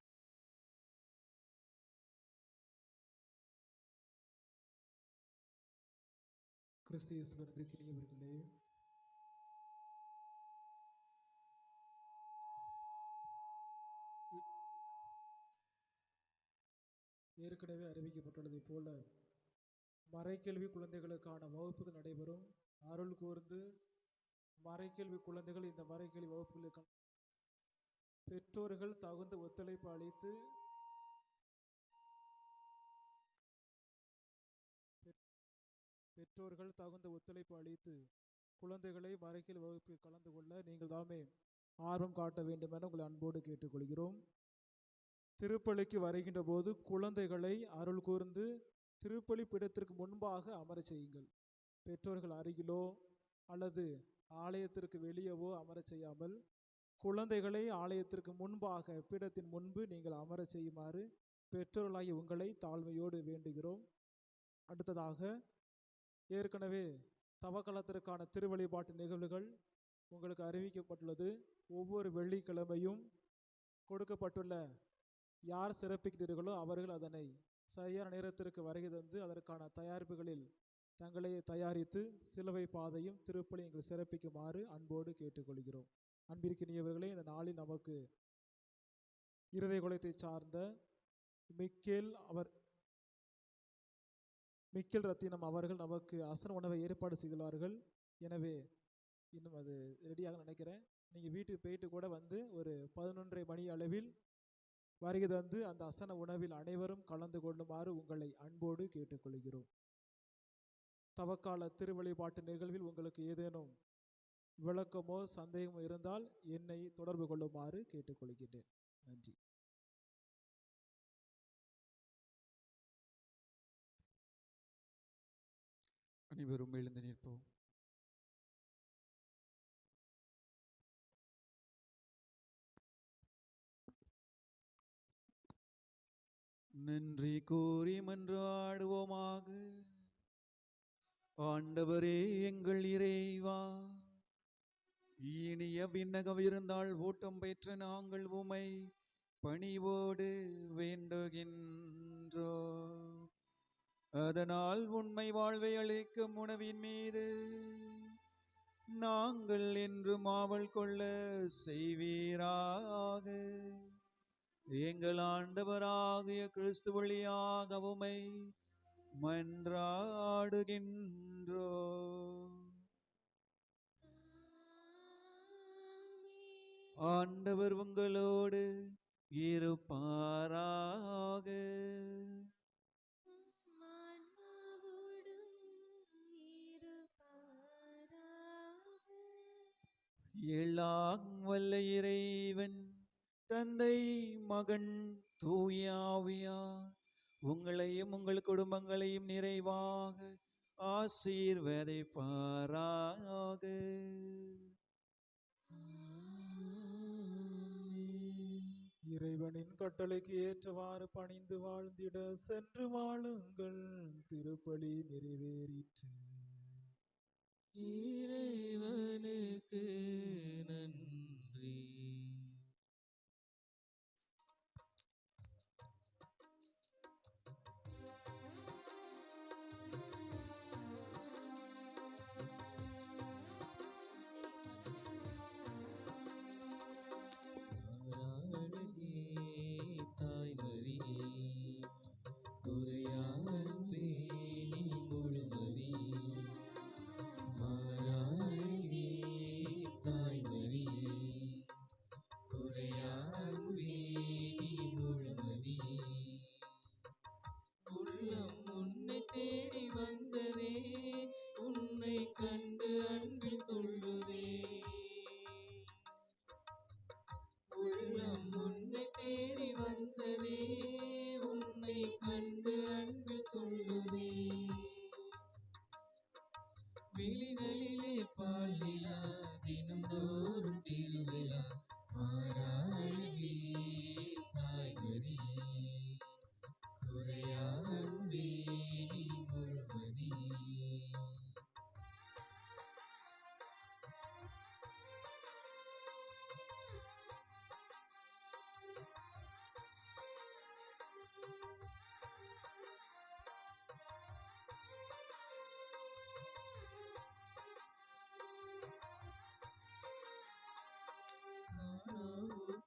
Speaker 2: கிறிஸ்து இயேசுவின் பிரியமானவர்களே, ஏற்கனவே அறிவிக்கப்பட்டுள்ளதைப் போல மறைக்கல்வி குழந்தைகளுக்கான வகுப்புகள் நடைபெறும். அருள் கூர்ந்து மறைக்கல்வி குழந்தைகள் இந்த மறைக்கல்வி வகுப்புகளுக்கான பெற்றோர்கள் தகுந்த ஒத்துழைப்பு அளித்து குழந்தைகளை மறைக்கல்வி வகுப்பில் கலந்து கொள்ள நீங்கள் தாமே ஆர்வம் காட்ட வேண்டும் என உங்களை அன்போடு கேட்டுக்கொள்கிறோம். திருப்பலிக்கு வருகின்ற போது குழந்தைகளை அருள் கூர்ந்து திருப்பலி பீடத்திற்கு முன்பாக அமரச் செய்யுங்கள். பெற்றோர்கள் அருகிலோ அல்லது ஆலயத்திற்கு வெளியவோ அமரச் செய்யாமல் குழந்தைகளை ஆலயத்திற்கு முன்பாக பீடத்தின் முன்பு நீங்கள் அமரச் செய்யுமாறு பெற்றோர்களாகி உங்களை தாழ்மையோடு வேண்டுகிறோம். அடுத்ததாக, ஏற்கனவே தவக்காலத்திற்கான திருவழிபாட்டு நிகழ்வுகள் உங்களுக்கு அறிவிக்கப்பட்டுள்ளது. ஒவ்வொரு வெள்ளிக்கிழமையும் கொடுக்கப்பட்டுள்ள யார் சிறப்பிக்கிறீர்களோ அவர்கள் அதனை சரியான நேரத்திற்கு வருகை தந்து அதற்கான தயாரிப்புகளில் தங்களை தயாரித்து சிலுவை பாதையும் திருப்பலியும் சிறப்பிக்குமாறு அன்போடு கேட்டுக்கொள்கிறோம். அன்பிற்கினியவர்களே, இந்த நாளில் நமக்கு இருதய குலத்தை சார்ந்த மிக்கேல் ரத்தினம் அவர்கள் நமக்கு அசன உணவை ஏற்பாடு செய்துள்ளார்கள். எனவே இன்னும் அது ரெடியாக நினைக்கிறேன். நீங்கள் வீட்டுக்கு போயிட்டு கூட வந்து ஒரு 11:30 மணி அளவில் வருகை தந்து அந்த அசன உணவில் அனைவரும் கலந்து கொள்ளுமாறு உங்களை அன்போடு கேட்டுக்கொள்கிறோம். தவக்கால திருவழிபாட்டு நிகழ்வில் உங்களுக்கு ஏதேனும் விளக்கமோ சந்தேகமோ இருந்தால் என்னை தொடர்பு கொள்ளுமாறு கேட்டுக்கொள்கிறேன். நன்றி.
Speaker 7: அனைவரும் எழுந்து நிற்போம். நன்றி கூறி மன்றாடுவோமாக. ஆண்டவரே எங்கள் இறைவா, இனிய விண்ணகம் இருந்தால் ஓட்டம் பெற்ற நாங்கள் உமை பணிவோடு வேண்டுகின்றோம். அதனால் உண்மை வாழ்வை அளிக்கும் உணவின் மீது நாங்கள் என்றும் ஆவல் கொள்ள செய்வீராக. எங்கள் ஆண்டவராகிய கிறிஸ்து வழியாக உம்மை மன்றாடுகின்றோம். ஆண்டவர் உங்களோடு இருப்பாராக. எல்லாம் வல்ல இறைவன் தந்தை, மகன், தூய ஆவியார் உங்களையும் உங்கள் குடும்பங்களையும் நிறைவாக ஆசீர்வதிப்பாராக.
Speaker 2: இறைவனின் கட்டளைக்கு ஏற்றவாறு பணிந்து வாழ்ந்திட சென்று வாழுங்கள். திருப்பலி நிறைவேறிற்று.
Speaker 5: இறைவனுக்கு நன்றி.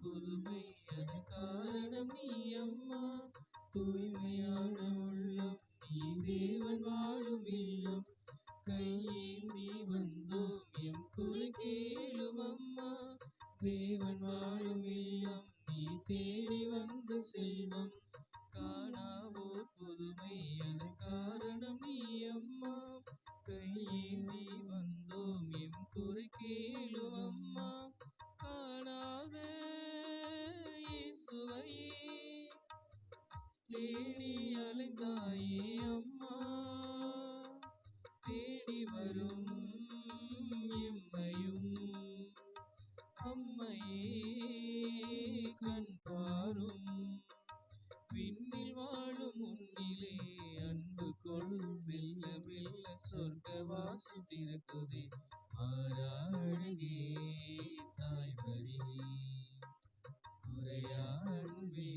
Speaker 5: புதுமையான காரணம் நீ அம்மா, தூய்மையான உள்ளம் நீ தேவன் வாழும் இல்லம். கையேந்தி வந்தோம் எம் குறை கேளும் அம்மா, தேவன் வாழும் இல்லம் நீ தேடி வந்த செல்வம். காணாவோர் புதுமையான காரணம் நீ அம்மா, கையேந்தி வந்தோம் எம் குறை கேளும் அம்மா. காணாத இயேசுவையே வாசல் திறக்குதே மாறாழகே தாய்மரியே குறையா அன்பே